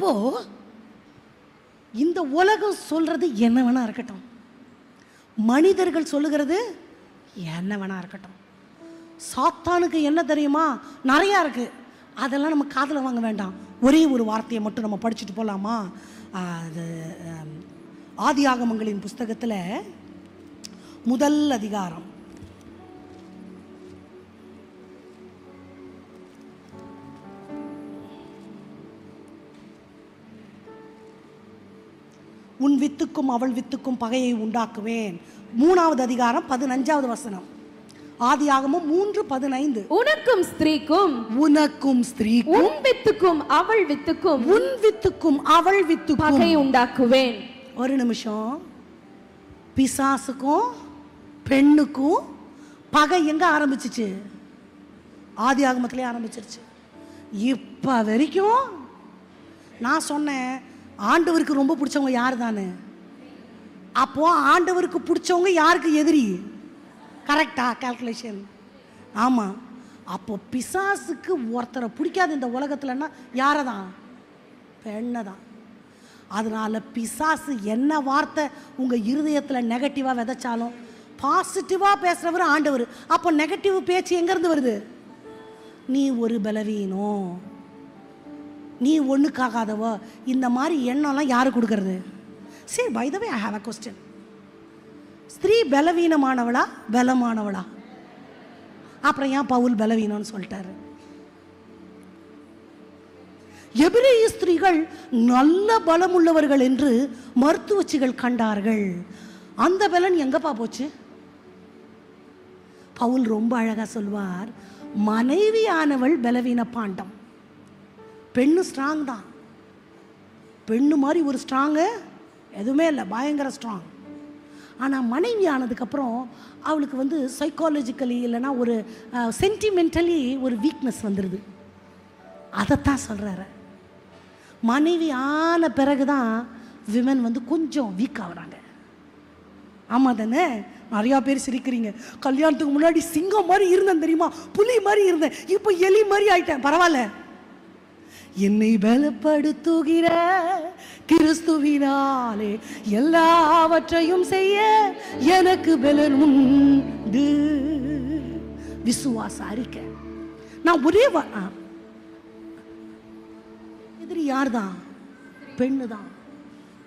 அப்போ இந்த உலகம் சொல்றது என்ன வேணா இருக்கட்டும், மனிதர்கள் சொல்லுகிறது என்ன வேணா இருக்கட்டும், சாத்தானுக்கு என்ன தெரியுமா நிறையா இருக்கு, அதெல்லாம் நம்ம காதில் வாங்க வேண்டாம். ஒரே ஒரு வார்த்தையை மட்டும் நம்ம படிச்சுட்டு போகலாமா? அது ஆதியாகமங்களின் புஸ்தகத்தில் முதல் அதிகாரம் உன் வித்துக்கும் அவள் வித்துக்கும் பகையை உண்டாக்குவேன். 3வது அதிகாரம் 15வது வசனம். ஆதியாகமம் 3:15. உனக்கும் ஸ்திரீக்கும் உன் வித்துக்கும் அவள் வித்துக்கும் பகை உண்டாக்குவேன். ஒரு நிமிஷம், பிசாசுக்கும் பெண்ணுக்கும் பகை எங்க ஆரம்பிச்சிச்சு? ஆதியாகமத்திலே ஆரம்பிச்சிருச்சு. இப்ப வரைக்கும் நான் சொன்னேன், ஆண்டவருக்கு ரொம்ப பிடிச்சவங்க யாரு தானே? அப்போ ஆண்டவருக்கு பிடிச்சவங்க யாருக்கு எதிரி? கரெக்டா கால்குலேஷன்? ஆமாம். அப்போ பிசாசுக்கு ஒருத்தரை பிடிக்காது இந்த உலகத்துலன்னா யாரை தான்? பெண்ணை தான். அதனால பிசாசு என்ன வார்த்தை உங்கள் இருதயத்தில் நெகட்டிவாக விதைச்சாலும் பாசிட்டிவாக பேசுகிறவர் ஆண்டவர். அப்போ நெகட்டிவ் பேச்சு எங்கேருந்து வருது? நீ ஒரு பலவீனம், நீ ஒன்றுக்காகாதவோ, இந்த மாதிரி எண்ணம்லாம் யாரு கொடுக்கறது? சரி, by the way I have a question. ஸ்திரீ பலவீனமானவளா பலமானவளா? அப்புறம் ஏன் பவுல் பலவீனம்னு சொல்லிட்டாரு? எபிரேய ஸ்திரீகள் நல்ல பலம் உள்ளவர்கள் என்று மருத்துவச்சிகள் கண்டார்கள். அந்த பலன் எங்கப்பா போச்சு? பவுல் ரொம்ப அழகா சொல்வார், மனைவியானவள் பலவீன பாண்டம். பெண்ணு ஸ்ட்ராங் தான். பெண்ணு மாதிரி ஒரு ஸ்ட்ராங்கு எதுவுமே இல்லை, பயங்கர ஸ்ட்ராங். ஆனால் மனைவி ஆனதுக்கப்புறம் அவளுக்கு சைக்காலஜிக்கலி இல்லைன்னா ஒரு சென்டிமெண்டலி ஒரு வீக்னஸ் வந்துடுது. அதைத்தான் சொல்கிறாரு. மனைவி ஆன பிறகு தான் விமன் கொஞ்சம் வீக் ஆகுறாங்க. ஆமாம் தானே? நிறையா பேர் சிரிக்கிறீங்க. கல்யாணத்துக்கு முன்னாடி சிங்கம் மாதிரி இருந்தேன் தெரியுமா, புலி மாதிரி இருந்தேன், இப்போ எலி மாதிரி ஆயிட்டேன். பரவாயில்ல, என்னை பலப்படுத்துகிற கிறிஸ்துவினாலே எல்லாவற்றையும் செய்ய எனக்கு பலன் உண்டு. விசுவாச அறிக்கை. நான் ஒரே எதிரி யார் தான்? பெண்ணு தான்.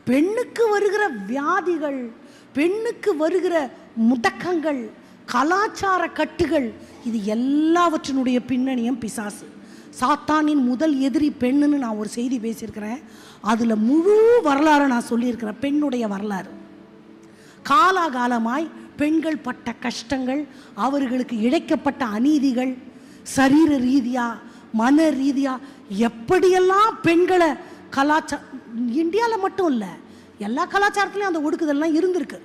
பெண்ணுக்கு வருகிற வியாதிகள், பெண்ணுக்கு வருகிற முடக்கங்கள், கலாச்சார கட்டுகள், இது எல்லாவற்றினுடைய பின்னணியும் பிசாசு. சாத்தானின் முதல் எதிரி பெண்ணுன்னு நான் ஒரு செய்தி பேசியிருக்கிறேன். அதில் முழு வரலாறு நான் சொல்லியிருக்கிறேன், பெண்ணுடைய வரலாறு. காலாகாலமாய் பெண்கள் பட்ட கஷ்டங்கள், அவர்களுக்கு இழைக்கப்பட்ட அநீதிகள், சரீர ரீதியாக மன ரீதியாக எப்படியெல்லாம் பெண்களை இந்தியாவில் மட்டும் இல்லை, எல்லா கலாச்சாரத்துலையும் அந்த ஒடுக்குதல்லாம் இருந்திருக்கு.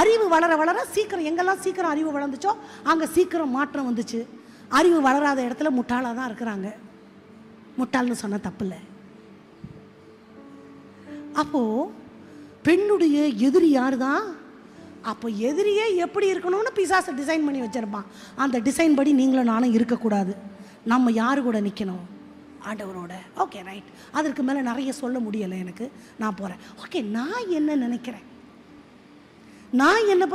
அறிவு வளர வளர சீக்கிரம், எங்கெல்லாம் சீக்கிரம் அறிவு வளர்ந்துச்சோ அங்கே சீக்கிரம் மாற்றம் வந்துச்சு. அறிவு வளராத இடத்துல முட்டாளாக தான் இருக்கிறாங்க. முட்டாள்னு சொன்ன தப்பு இல்லை. அப்போது பெண்ணுடைய எதிரி யார் தான்? அப்போ எதிரியே எப்படி இருக்கணும்னு பிசாசை டிசைன் பண்ணி வச்சிருப்பான். அந்த டிசைன் படி நீங்களும் நானும் இருக்கக்கூடாது. நம்ம யாரு கூட நிற்கணும்? ஆண்டவரோட. Okay, right. அதற்கு மேலே நிறைய சொல்ல முடியலை எனக்கு, நான் போகிறேன். ஓகே, நான் என்ன நினைக்கிறேன், நான் என்னை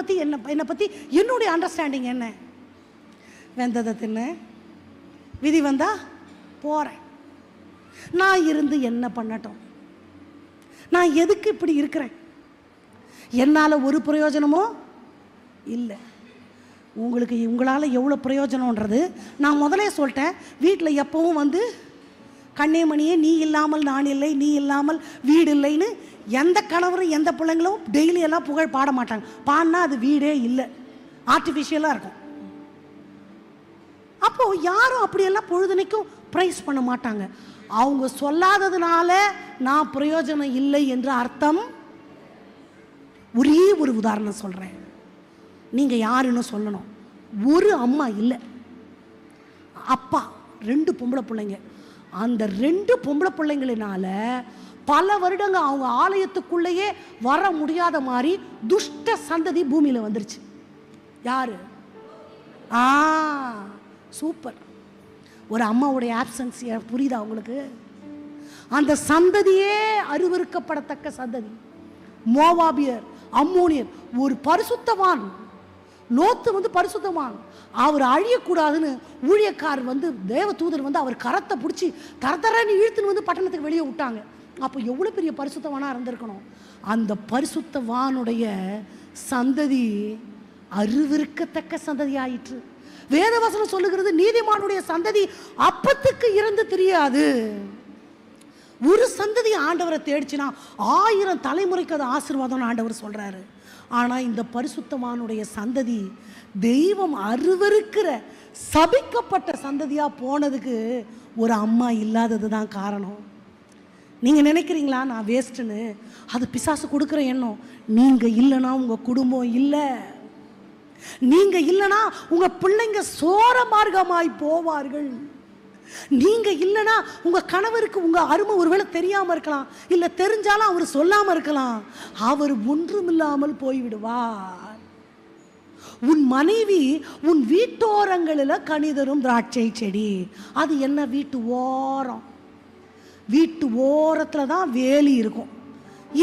பற்றி என்னுடைய அண்டர்ஸ்டாண்டிங் என்ன? வெந்ததை தின்ன, விதி வந்தா போகிறேன். நான் இருந்து என்ன பண்ணட்டும்? நான் எதுக்கு இப்படி இருக்கிறேன்? என்னால் ஒரு பிரயோஜனமோ இல்லை. உங்களால் எவ்வளோ பிரயோஜனன்றது நான் முதலே சொல்லிட்டேன். வீட்டில் எப்பவும் கண்ணே மணியே நீ இல்லாமல் நான் இல்லை, நீ இல்லாமல் வீடு இல்லைன்னு எந்த கணவரும் எந்த பிள்ளைங்களும் டெய்லி எல்லாம் புகழ் பாட மாட்டாங்க. பாடினா அது வீடே இல்லை, ஆர்டிஃபிஷியலாக இருக்கும். அப்போது யாரும் அப்படியெல்லாம் பொழுதுனைக்கும் ப்ரைஸ் பண்ண மாட்டாங்க. அவங்க சொல்லாததுனால நான் பிரயோஜனம் இல்லை என்று அர்த்தம். ஒரே ஒரு உதாரணம் சொல்கிறேன், நீங்கள் யாருன்னு சொல்லணும். ஒரு அம்மா இல்லை, அப்பா, 2 பொம்பளை பிள்ளைங்க. அந்த 2 பொம்பளை பிள்ளைங்களினால பல வருடங்க அவங்க ஆலயத்துக்குள்ளேயே வர முடியாத மாதிரி துஷ்ட சந்ததி பூமியில் வந்துருச்சு. யாரு? சூப்பர். ஒரு அம்மாவுடைய ஆப்சன்ஸ் புரியுதா உங்களுக்கு? அந்த சந்ததியே அருவருக்கப்படத்தக்க சந்ததி. மோவாபியர், அம்மோனியர். ஒரு பரிசுத்தவான் லோத்து பரிசுத்தவான், அவர் அழியக்கூடாதுன்னு ஊழியக்கார் தேவ தூதர் அவர் கரத்தை பிடிச்சி தரத்தரன்னு இழுத்துன்னு பட்டணத்துக்கு வெளியே விட்டாங்க. அப்போ எவ்வளோ பெரிய பரிசுத்தவானாக இருந்திருக்கணும். அந்த பரிசுத்தவானுடைய சந்ததி அருவருக்கத்தக்க சந்ததி ஆயிற்று. வேதவசனம் சொல்லுகிறது, நீதிமானுடைய சந்ததி அப்பத்துக்கு இருந்து தெரியாது. ஒரு சந்ததி ஆண்டவரை தேடிச்சுன்னா 1000 தலைமுறைக்கு அது ஆசீர்வாதம் ஆண்டவர் சொல்றாரு. ஆனால் இந்த பரிசுத்தவானுடைய சந்ததி தெய்வம் அருவருக்கிற சபிக்கப்பட்ட சந்ததியாக போனதுக்கு ஒரு அம்மா இல்லாதது தான் காரணம். நீங்கள் நினைக்கிறீங்களா நான் வேஸ்ட்டுன்னு? அது பிசாசு கொடுக்குற எண்ணம். நீங்கள் இல்லைன்னா உங்கள் குடும்பம் இல்லை, நீங்கள் இல்லைன்னா உங்கள் பிள்ளைங்க சோர மார்க்கமாய் போவார்கள், நீங்கள் இல்லைன்னா உங்கள் கணவருக்கு உங்கள் அருமை ஒருவேளை தெரியாமல் இருக்கலாம், இல்லை தெரிஞ்சாலும் அவர் சொல்லாமல் இருக்கலாம், அவர் ஒன்றுமில்லாமல் போய்விடுவார். உன் மனைவி உன் வீட்டோரங்களில் கனிதரும் திராட்சை செடி. அது என்ன? வீட்டு ஓரம். வீட்டு ஓரத்தில் தான் வேலி இருக்கும்.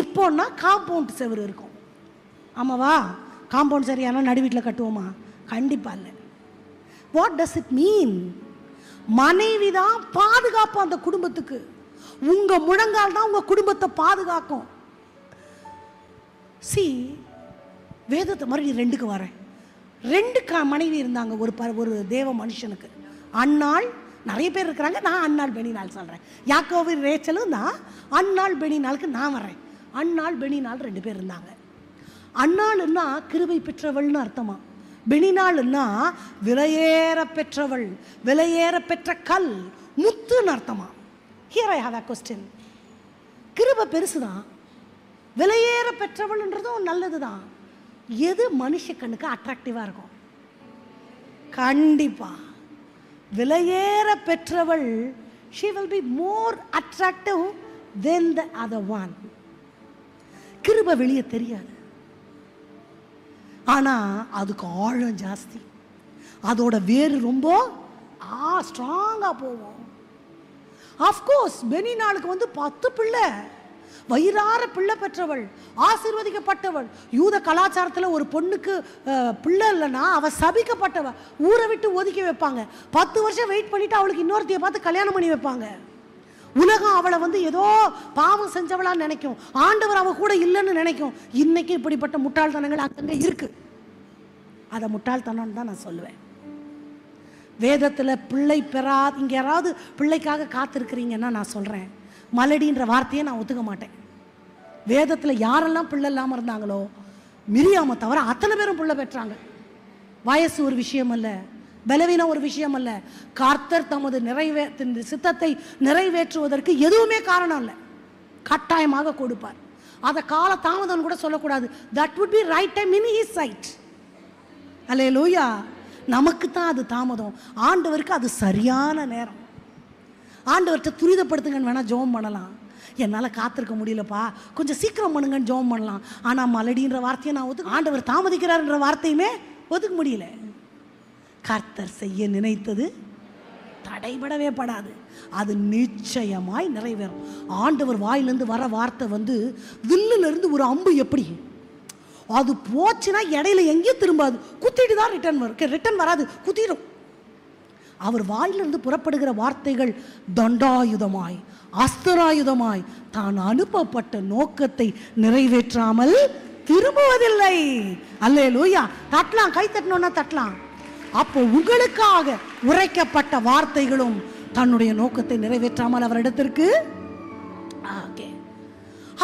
இப்போன்னா காம்பவுண்ட் செவரு இருக்கும். ஆமாவா? காம்பவுண்ட் சரியான நடு வீட்டில் கட்டுவோமா? கண்டிப்பாக இல்லை. What does it mean? மனைவி தான் பாதுகாப்பு அந்த குடும்பத்துக்கு. உங்க முழங்கால் தான் உங்க குடும்பத்தை பாதுகாக்கும். வேதத்தை மறுபடியும் 2க்கு வரேன். 2 மனைவி இருந்தாங்க ஒரு தேவ மனுஷனுக்கு. அன்னாள், நிறைய பேர் இருக்கிறாங்க, நான் அன்னாள் பெனினாள் சொல்றேன். யாக்கோபு ரேச்சலும் தான். அன்னாள் பெனினாளுக்கு நான் வரேன். அன்னாள் பெனினாள் 2 பேர் இருந்தாங்க. அன்னாள்னா கிருபை பெற்றவள்னு அர்த்தமா. பெனினாள்னா விலையேற பெற்றவள், விலையேற பெற்ற கல், முத்துன்னு அர்த்தமா. Here I have a question. கிருபை பெருசுதான், விலையேற பெற்றவள்ன்றதும் நல்லதுதான். எது மனுஷ கண்ணுக்கு அட்ராக்டிவாக இருக்கும்? கண்டிப்பா விலையேற பெற்றவள், she will be more attractive than the other one. கிருபை வெளியே தெரியாது, ஆனால் அதுக்கு ஆழம் ஜாஸ்தி. அதோட வேறு ரொம்ப ஸ்ட்ராங்காக போவோம். ஆஃப்கோர்ஸ் பெனினாளுக்கு 10 பிள்ளை, வயிறார பிள்ளை பெற்றவள், ஆசீர்வதிக்கப்பட்டவள். யூத கலாச்சாரத்தில் ஒரு பொண்ணுக்கு பிள்ளை இல்லைன்னா அவள் சபிக்கப்பட்டவள், ஊரை விட்டு ஒதுக்கி வைப்பாங்க. 10 வருஷம் வெயிட் பண்ணிவிட்டு அவளுக்கு இன்னொருத்தையை பார்த்து கல்யாணம் பண்ணி வைப்பாங்க. உலகம் அவளை ஏதோ பாவம் செஞ்சவளாக நினைக்கும், ஆண்டவர் அவள் கூட இல்லைன்னு நினைக்கும். இன்னைக்கு இப்படிப்பட்ட முட்டாள்தனங்கள் அங்கங்கே இருக்கு. அதை முட்டாள்தனம்னு தான் நான் சொல்லுவேன். வேதத்தில் பிள்ளை பெறாது, இங்கே யாராவது பிள்ளைக்காக காத்திருக்கிறீங்கன்னா நான் சொல்கிறேன், மலடின்ற வார்த்தையை நான் ஒத்துக்க மாட்டேன். வேதத்தில் யாரெல்லாம் பிள்ளை இல்லாமல் இருந்தாங்களோ, மிரியாமை தவிர அத்தனை பேரும் பிள்ளை பெற்றாங்க. வயசு ஒரு விஷயம் அல்ல, பலவீனம் ஒரு விஷயம் அல்ல. கர்த்தர் தமது சித்தத்தை நிறைவேற்றுவதற்கு எதுவுமே காரணம் இல்லை, கட்டாயமாக கொடுப்பார். அதை கால தாமதம் கூட சொல்லக்கூடாது. That would be right time in his sight. Hallelujah. நமக்கு தான் அது தாமதம், ஆண்டவருக்கு அது சரியான நேரம். ஆண்டவர்கிட்ட துரிதப்படுத்துங்கன்னு வேணால் ஜெபம் பண்ணலாம். என்னால் காத்திருக்க முடியலப்பா, கொஞ்சம் சீக்கிரம் பண்ணுங்கன்னு ஜெபம் பண்ணலாம். ஆனால் மலடின்ற வார்த்தையை நான் ஆண்டவர் தாமதிக்கிறார்ன்ற வார்த்தையுமே ஒதுக்க முடியல. கர்த்தர் செய்ய நினைத்தது தடைபடவே படாது, அது நிச்சயமாய் நிறைவேறும். ஆண்டவர் வாயிலிருந்து வர வார்த்தை வில்லிலிருந்து ஒரு அம்பு எப்படி அது போச்சுன்னா இடையில எங்கேயும் திரும்பாது, குத்திட்டு தான் ரிட்டர்ன் வராது, குத்திடும். அவர் வாயிலிருந்து புறப்படுகிற வார்த்தைகள் தண்டாயுதமாய், அஸ்திராயுதமாய் தான் அனுப்பப்பட்ட நோக்கத்தை நிறைவேற்றாமல் திரும்புவதில்லை. அல்லேலூயா. தட்டலாம், கை தட்டணும்னா தட்டலாம். அப்போ உங்களுக்காக உரைக்கப்பட்ட வார்த்தைகளும் தன்னுடைய நோக்கத்தை நிறைவேற்றாமல் அவரிடத்திற்கு.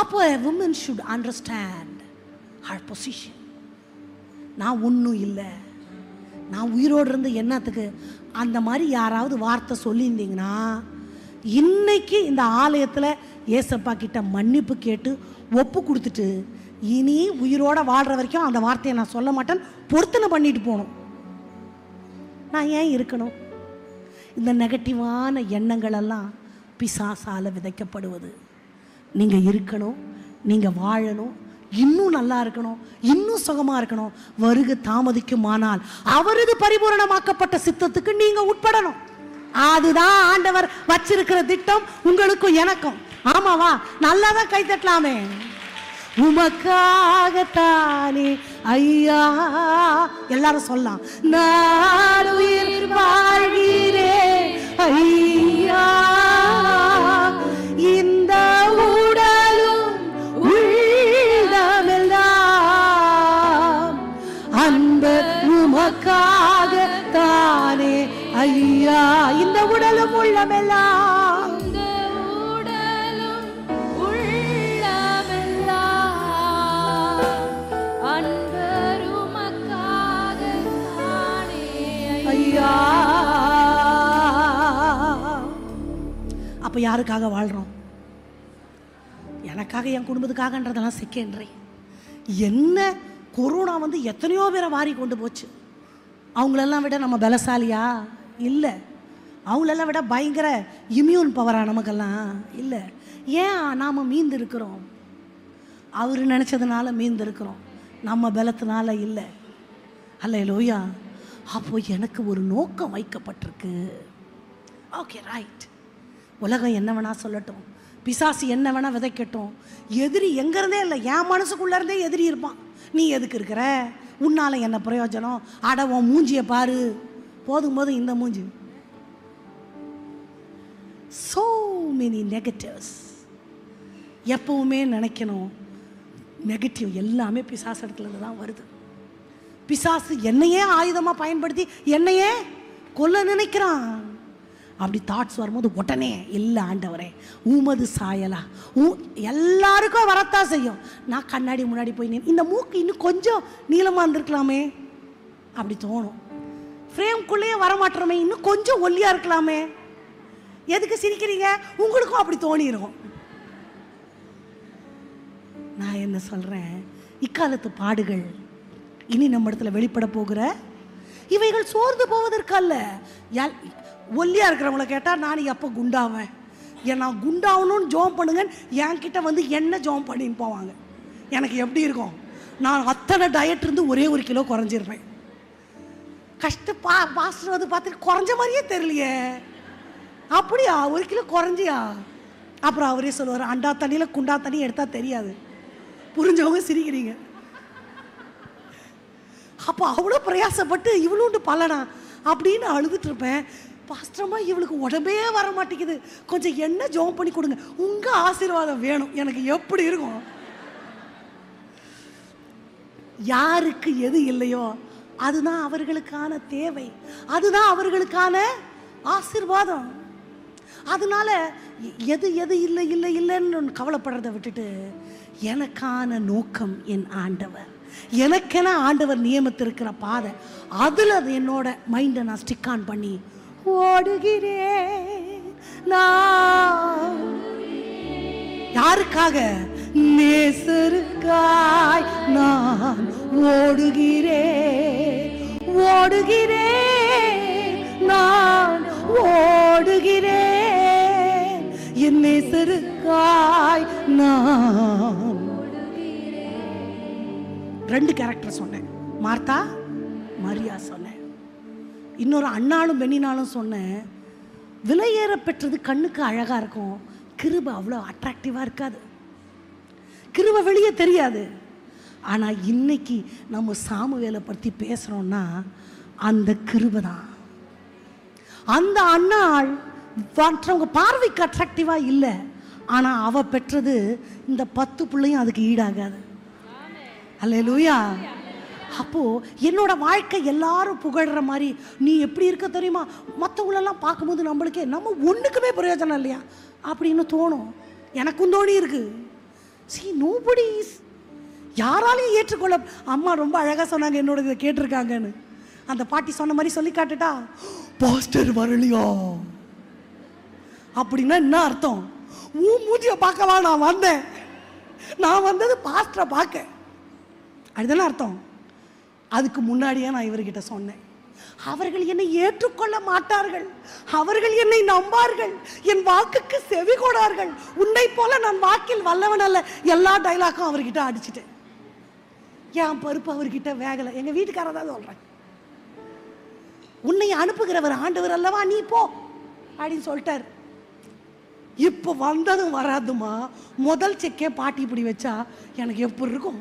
அப்போ a woman should understand her position. நான் ஒன்றும் இல்லை, நான் உயிரோடு இருந்து என்னத்துக்கு? அந்த மாதிரி யாராவது வார்த்தை சொல்லியிருந்தீங்கன்னா இன்னைக்கு இந்த ஆலயத்தில் ஏசப்பா கிட்ட மன்னிப்பு கேட்டு ஒப்பு கொடுத்துட்டு இனி உயிரோட வாழ்கிற வரைக்கும் அந்த வார்த்தையை நான் சொல்ல மாட்டேன், பொருத்தனை பண்ணிட்டு போகணும். நான் ஏன் இருக்கணும்? இந்த நெகட்டிவான எண்ணங்கள் எல்லாம் பிசாசால விதைக்கப்படுவது. நீங்கள் இருக்கணும், நீங்கள் வாழணும், இன்னும் நல்லா இருக்கணும், இன்னும் சுகமா இருக்கணும். வருகை தாமதிக்குமானால் அவரது பரிபூரணமாக்கப்பட்ட சித்தத்துக்கு நீங்க உட்படணும். அதுதான் ஆண்டவர் வச்சிருக்கிற திட்டம் உங்களுக்கும் எனக்கும். ஆமாவா? நல்லாதான் கை தட்டலாமே. உமக்காகத்தானே ஐயா, எல்லாரும் சொல்லலாம். நான் உயிர் வாழ்கிறேன் ஐயா, இந்த உடலும் உள்ளமெல்லாம் அன்பர் உமக்காகத்தானே ஐயா, இந்த உடலும் உள்ளமெல்லாம் ஐயா. அப்ப யாருக்காக வாழ்றோம்? எனக்காக, என் குடும்பத்துக்காகன்றதெல்லாம் செகண்டரி. என்ன கொரோனா வந்து எத்தனையோ பேரை வாரி கொண்டு போச்சு. அவங்களெல்லாம் விட நம்ம பலசாலியா? இல்லை. அவங்களெல்லாம் விட பயங்கர இம்யூன் பவரா நமக்கெல்லாம்? இல்லை. ஏன் நாம் மீந்து இருக்கிறோம்? அவர் நினச்சதுனால மீந்து இருக்கிறோம், நம்ம பலத்தினால இல்லை. அல்லேலூயா. அப்போ எனக்கு ஒரு நோக்கம் வைக்கப்பட்டிருக்கு. Okay, right. உலகம் என்ன வேணா சொல்லட்டும், பிசாசு என்ன வேணா விதைக்கட்டும், எதிரி எங்கேருந்தே இல்லை, என் மனசுக்குள்ளேருந்தே எதிரி இருப்பான். நீ எதுக்கு இருக்கிற? உன்னால என்ன பிரயோஜனம்? அட உன் மூஞ்சியை பாரு. போதும் போதும் இந்த மூஞ்சி. so many negatives. எப்பவுமே நினைக்கணும், நெகட்டிவ் எல்லாமே பிசாசு இடத்துலேருந்து தான் வருது. பிசாசு என்னையே ஆயுதமாக பயன்படுத்தி என்னையே கொல்ல நினைக்கிறான். அப்படி தாட்ஸ் வரும்போது உடனே இல்லை ஆண்டவரே உமது சாயலா, எல்லாருக்கும் வரத்தான் செய்யும். நான் கண்ணாடி முன்னாடி போய் இந்த மூக்கு இன்னும் கொஞ்சம் நீளமாக இருந்திருக்கலாமே அப்படி தோணும். ஃப்ரேம்குள்ளேயே வரமாட்டோமே, இன்னும் கொஞ்சம் ஒல்லியாக இருக்கலாமே. எதுக்கு சிரிக்கிறீங்க? உங்களுக்கும் அப்படி தோணிடும். நான் என்ன சொல்கிறேன், இக்காலத்து பாடுகள் இனி நம்ம இடத்துல வெளிப்பட போகிற இவைகள் சோர்ந்து போவதற்கல்ல. ஒல்லியாக இருக்கிறவங்கள கேட்டால் நான் எப்போ குண்டாவேன், நான் குண்டாகணும்னு ஜோம் பண்ணுங்கன்னு என்கிட்ட வந்து என்ன ஜோம் பண்ணின்னு போவாங்க. எனக்கு எப்படி இருக்கும்? நான் அத்தனை டயட் இருந்து ஒரே 1 கிலோ குறைஞ்சிருப்பேன். பாஸ்டர் வந்து பார்த்துட்டு குறைஞ்ச மாதிரியே தெரியலையே. அப்படியா? 1 கிலோ குறைஞ்சியா? அப்புறம் அவரே சொல்லுவார், அண்டா தண்ணியில் குண்டா தண்ணி எடுத்தால் தெரியாது. புரிஞ்சவங்க சிரிக்கிறீங்க. அப்போ அவ்வளோ பிரயாசப்பட்டு இவ்வளோண்டு பலனா அப்படின்னு அழுதுட்டு இருப்பேன். பாஸ்டரம்மா இவளுக்கு உடம்பே வர மாட்டேங்குது, கொஞ்சம் என்ன ஜோம் பண்ணி கொடுங்க, உங்கள் ஆசீர்வாதம் வேணும். எனக்கு எப்படி இருக்கும்? யாருக்கு எது இல்லையோ அதுதான் அவர்களுக்கான தேவை, அதுதான் அவர்களுக்கான ஆசீர்வாதம். அதனால எது எது இல்லை இல்லை இல்லைன்னு கவலைப்படுறதை விட்டுட்டு எனக்கான நோக்கம் என் ஆண்டவர், எனக்கென ஆண்டவர் நியமித்திருக்கிற பாதை, அதில் என்னோட மைண்டை நான் ஸ்டிக் ஆன் பண்ணி ஓடுகிறேன். நான் யாருக்காக? நேசருக்காய் நான் ஓடுகிறேன், ஓடுகிறேன், நான் ஓடுகிறேன், என் நேசருக்காய் நான். 2 கேரக்டர் சொன்னேன், மார்த்தா மரியா சொன்னேன். இன்னொரு அண்ணாலும் பெண்ணினாலும் சொன்னேன். விலையேற பெற்றது கண்ணுக்கு அழகாக இருக்கும், கிருபை அவ்வளோ அட்ராக்டிவாக இருக்காது, கிருபை வெளியே தெரியாது. ஆனால் இன்னைக்கு நம்ம சாமுவேலை பற்றி பேசுகிறோன்னா அந்த கிருபை தான். அந்த அண்ணாள் மற்றவங்க பார்வைக்கு அட்ராக்டிவாக இல்லை, ஆனால் அவ பெற்றது இந்த 10 பிள்ளையும் அதுக்கு ஈடாகாது. அல்லேலூயா. அப்போது என்னோட வாழ்க்கை எல்லாரும் புகழ்கிற மாதிரி நீ எப்படி இருக்க தெரியுமா, மற்றவங்களெல்லாம் பார்க்கும்போது நம்மளுக்கே நம்ம ஒன்றுக்குமே பிரயோஜனம் இல்லையா அப்படின்னு தோணும். எனக்கும் தோணி இருக்கு. நோபடி யாராலையும் ஏற்றுக்கொள்ள. அம்மா ரொம்ப அழகாக சொன்னாங்க, என்னோட இதை கேட்டிருக்காங்கன்னு. அந்த பாட்டி சொன்ன மாதிரி சொல்லி காட்டுட்டா, பாஸ்டர் வரலையோ அப்படின்னா என்ன அர்த்தம்? மூஞ்சியை பார்க்கவா நான் வந்தேன், நான் வந்தது பாஸ்டரை பார்க்க, அதுதானே அர்த்தம். அதுக்கு முன்னாடியே நான் இவர்கிட்ட சொன்னேன், அவர்கள் என்னை ஏற்றுக்கொள்ள மாட்டார்கள், அவர்கள் என்னை நம்பார்கள், என் வாக்குக்கு செவி கொடார்கள், உன்னை போல நான் வாக்கில் வல்லவன் அல்ல. எல்லா டைலாக்கும் அவர்கிட்ட அடிச்சுட்டேன். என் பருப்பு அவர்கிட்ட வேகலை. எங்கள் வீட்டுக்காரர் தான் சொல்கிறேன், உன்னை அனுப்புகிறவர் ஆண்டவர் அல்லவா, நீ போ அப்படின்னு சொல்லிட்டார். இப்போ வந்ததும் வராதுமா. முதல் செக்கே பாட்டி இப்படி வச்சா எனக்கு எப்படி இருக்கும்?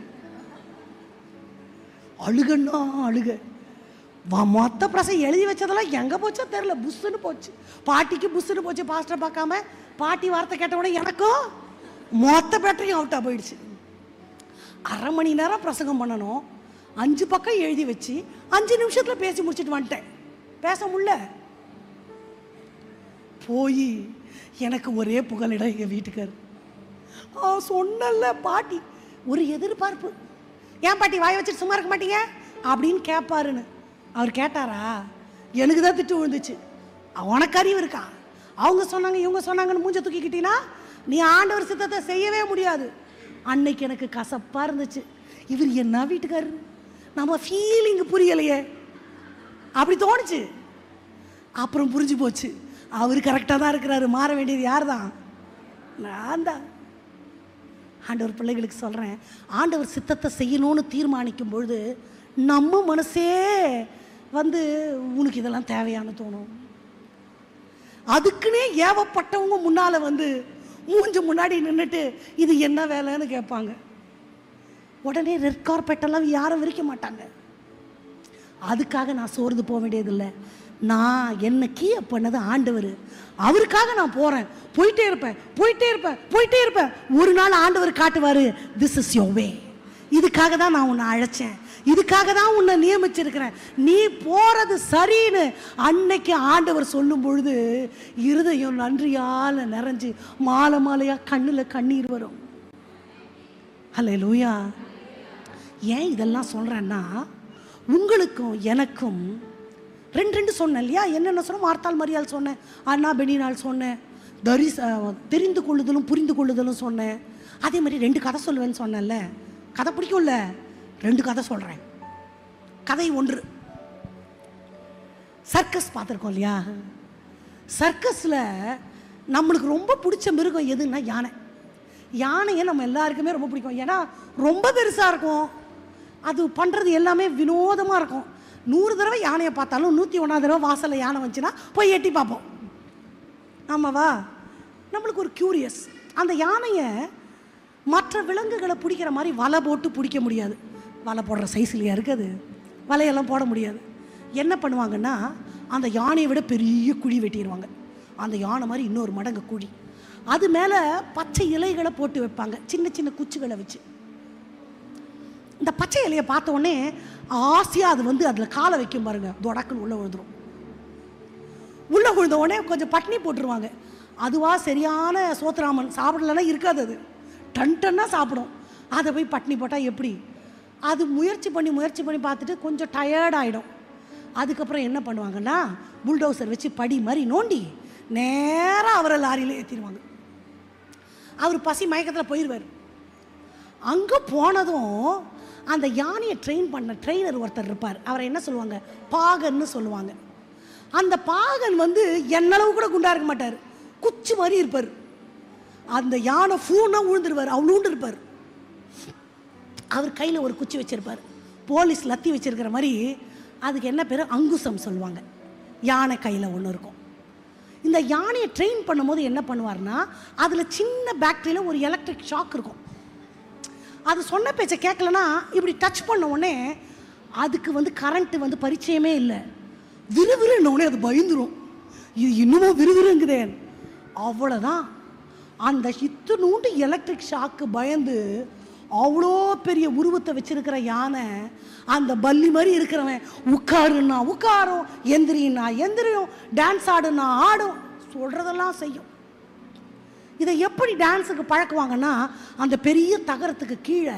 அழுகன்னா அழுக. மொத்த பிரசம் எழுதி வச்சதெல்லாம் எங்கே போச்சோ தெரில, புஷ்ஷுன்னு போச்சு. பாட்டிக்கு புஷ்ஷுன்னு போச்சு. பாஸ்டர் பார்க்காம பாட்டி வார்த்தை கேட்ட உடனே எனக்கும் மொத்த பேட்டரியும் அவுட்டாக போயிடுச்சு. அரை மணி நேரம் பிரசங்கம் பண்ணணும், 5 பக்கம் எழுதி வச்சு 5 நிமிஷத்தில் பேசி முடிச்சுட்டு வந்துட்டேன். பேச முடியல. போய் எனக்கு ஒரே புகலிடம் எங்கள் வீட்டுக்கார். சொன்னல பாட்டி ஒரு எதிர்பார்ப்பு, ஏன் பாட்டி வாய் வச்சுட்டு சும்மா இருக்க மாட்டீங்க அப்படின்னு கேட்பாருன்னு. அவர் கேட்டாரா? எனக்கு தான் திட்டு விழுந்துச்சு. உனக்கு அறிவு இருக்கா? அவங்க சொன்னாங்க இவங்க சொன்னாங்கன்னு மூஞ்ச தூக்கிக்கிட்டீங்கன்னா நீ ஆண்டவர் சித்தத்தை செய்யவே முடியாது. அன்னைக்கு எனக்கு கசப்பாக இருந்துச்சு. இவர் என்ன வீட்டுக்காரரு, நம்ம ஃபீலிங் புரியலையே அப்படி தோணுச்சு. அப்புறம் புரிஞ்சு போச்சு, அவர் கரெக்டாக தான் இருக்கிறாரு. மாற வேண்டியது யார் தான்? நான் தான். ஆண்டவர் பிள்ளைகளுக்கு சொல்கிறேன், ஆண்டவர் சித்தத்தை செய்யணும்னு தீர்மானிக்கும் பொழுது நம்ம மனசே வந்து உனக்கு இதெல்லாம் தேவையானு தோணும். அதுக்குன்னே ஏவப்பட்டவங்க முன்னால் வந்து மூஞ்சு முன்னாடி நின்றுட்டு இது என்ன வேலைன்னு கேட்பாங்க. உடனே ரெட் கார்பெட்டெல்லாம் யாரும் விரிக்க மாட்டாங்க. அதுக்காக நான் சோர்ந்து போக வேண்டியதில்லை. நான் என்ன கீழே பண்ணது ஆண்டவர், அவருக்காக நான் போகிறேன். போயிட்டே இருப்பேன் போயிட்டே இருப்பேன் போயிட்டே இருப்பேன். ஒரு நாள் ஆண்டவர் காட்டுவார், திஸ் இஸ் யோர் வே. இதுக்காக தான் நான் உன்னை அழைச்சேன், இதுக்காக தான் உன்னை நியமிச்சிருக்கிறேன், நீ போகிறது சரின்னு அன்னைக்கு ஆண்டவர் சொல்லும் பொழுது இருதயம் நன்றியால் நிறைஞ்சு மாலை மாலையாக கண்ணில் கண்ணீர் வரும். ஹல்லேலூயா. ஏன் இதெல்லாம் சொல்கிறேன்னா, உங்களுக்கும் எனக்கும் ரெண்டு சொன்னேன் இல்லையா? என்னென்ன சொன்னேன்? மார்த்தாள் மரியாள் சொன்னேன், அண்ணா பெனினாள் சொன்னேன், தெரிந்து கொள்ளுதலும் புரிந்து கொள்ளுதலும் சொன்னேன். அதே மாதிரி 2 கதை சொல்லுவேன்னு சொன்னேன்ல. கதை பிடிக்கும்ல, 2 கதை சொல்கிறேன். கதை 1, சர்க்கஸ் பார்த்துருக்கோம் இல்லையா? சர்க்கஸில் நம்மளுக்கு ரொம்ப பிடிச்ச மிருகம் எதுன்னா யானை. யானையை நம்ம எல்லாருக்குமே ரொம்ப பிடிக்கும். ஏன்னா ரொம்ப பெருசாக இருக்கும், அது பண்ணுறது எல்லாமே வினோதமாக இருக்கும். 100 தடவை யானையை பார்த்தாலும் 101ஆவது தடவை வாசலில் யானை வந்துச்சுன்னா போய் எட்டி பார்ப்போம். ஆமாவா? நம்மளுக்கு ஒரு க்யூரியஸ். அந்த யானையை மற்ற விலங்குகளை பிடிக்கிற மாதிரி வலை போட்டு பிடிக்க முடியாது. வலை போடுற சைஸ்லையா இருக்குது, வலையெல்லாம் போட முடியாது. என்ன பண்ணுவாங்கன்னா, அந்த யானையை விட பெரிய குழி வெட்டிடுவாங்க. அந்த யானை மாதிரி இன்னொரு மடங்கு குழி, அது மேலே பச்சை இலைகளை போட்டு வைப்பாங்க, சின்ன சின்ன குச்சிகளை வச்சு. இந்த பச்சை இலையை பார்த்த உடனே ஆசையாக அது வந்து அதில் காலை வைக்கும் பாருங்க, தொடக்குன்னு உள்ளே விழுந்துடும். உள்ளே விழுந்த உடனே கொஞ்சம் பட்னி போட்டுருவாங்க. அதுவா சரியான சோத்ராமன் சாப்பிடலன்னா இருக்காது, அது டன்னாக சாப்பிடும். அதை போய் பட்னி போட்டால் எப்படி? அது முயற்சி பண்ணி பார்த்துட்டு கொஞ்சம் டயர்டாகிடும். அதுக்கப்புறம் என்ன பண்ணுவாங்கன்னா, புல்டோசர் வச்சு படி மாதிரி நோண்டி நேராக அவரை லாரியில் ஏற்றிடுவாங்க. அவர் பசி மயக்கத்தில் போயிடுவார். அங்கே போனதும் அந்த யானையை ட்ரெயின் பண்ண ட்ரெயினர் ஒருத்தர் இருப்பார். அவரை என்ன சொல்லுவாங்க? பாகன்னு சொல்லுவாங்க. அந்த பாகன் வந்து என்னளவு கூட குண்டா இருக்க மாட்டார், குச்சி மாதிரி இருப்பார். அந்த யானை ஃபூனா விழுந்துருவார், அவ்வளோண்டு இருப்பார். அவர் கையில் ஒரு குச்சி வச்சுருப்பார், போலீஸ் லத்தி வச்சுருக்கிற மாதிரி. அதுக்கு என்ன பேர்? அங்குசம் சொல்லுவாங்க. யானை கையில் ஒன்று இருக்கும். இந்த யானையை ட்ரெயின் பண்ணும்போது என்ன பண்ணுவார்னா, அதில் சின்ன பேட்டரியில் ஒரு எலக்ட்ரிக் ஷாக் இருக்கும். அது சொன்ன பேச்சை கேட்கலன்னா இப்படி டச் பண்ண உடனே அதுக்கு வந்து கரண்ட்டு வந்து பரிச்சயமே இல்லை, விறுவிறுன்னொடனே அது பயந்துடும். இது இன்னமும் விறுவிறுங்குதே, அவ்வளோதான். அந்த இத்துணூண்டு எலக்ட்ரிக் ஷாக்கு பயந்து அவ்வளோ பெரிய உருவத்தை வச்சிருக்கிற யானை அந்த பல்லி மாதிரி இருக்கிறவன் உட்காருன்னா உட்காரும், எந்திரின்னா எந்திரியும், டான்ஸ் ஆடுன்னா ஆடும், சொல்கிறதெல்லாம் செய்யும். இதை எப்படி டான்ஸுக்கு பழக்குவாங்கன்னா, அந்த பெரிய தகரத்துக்கு கீழே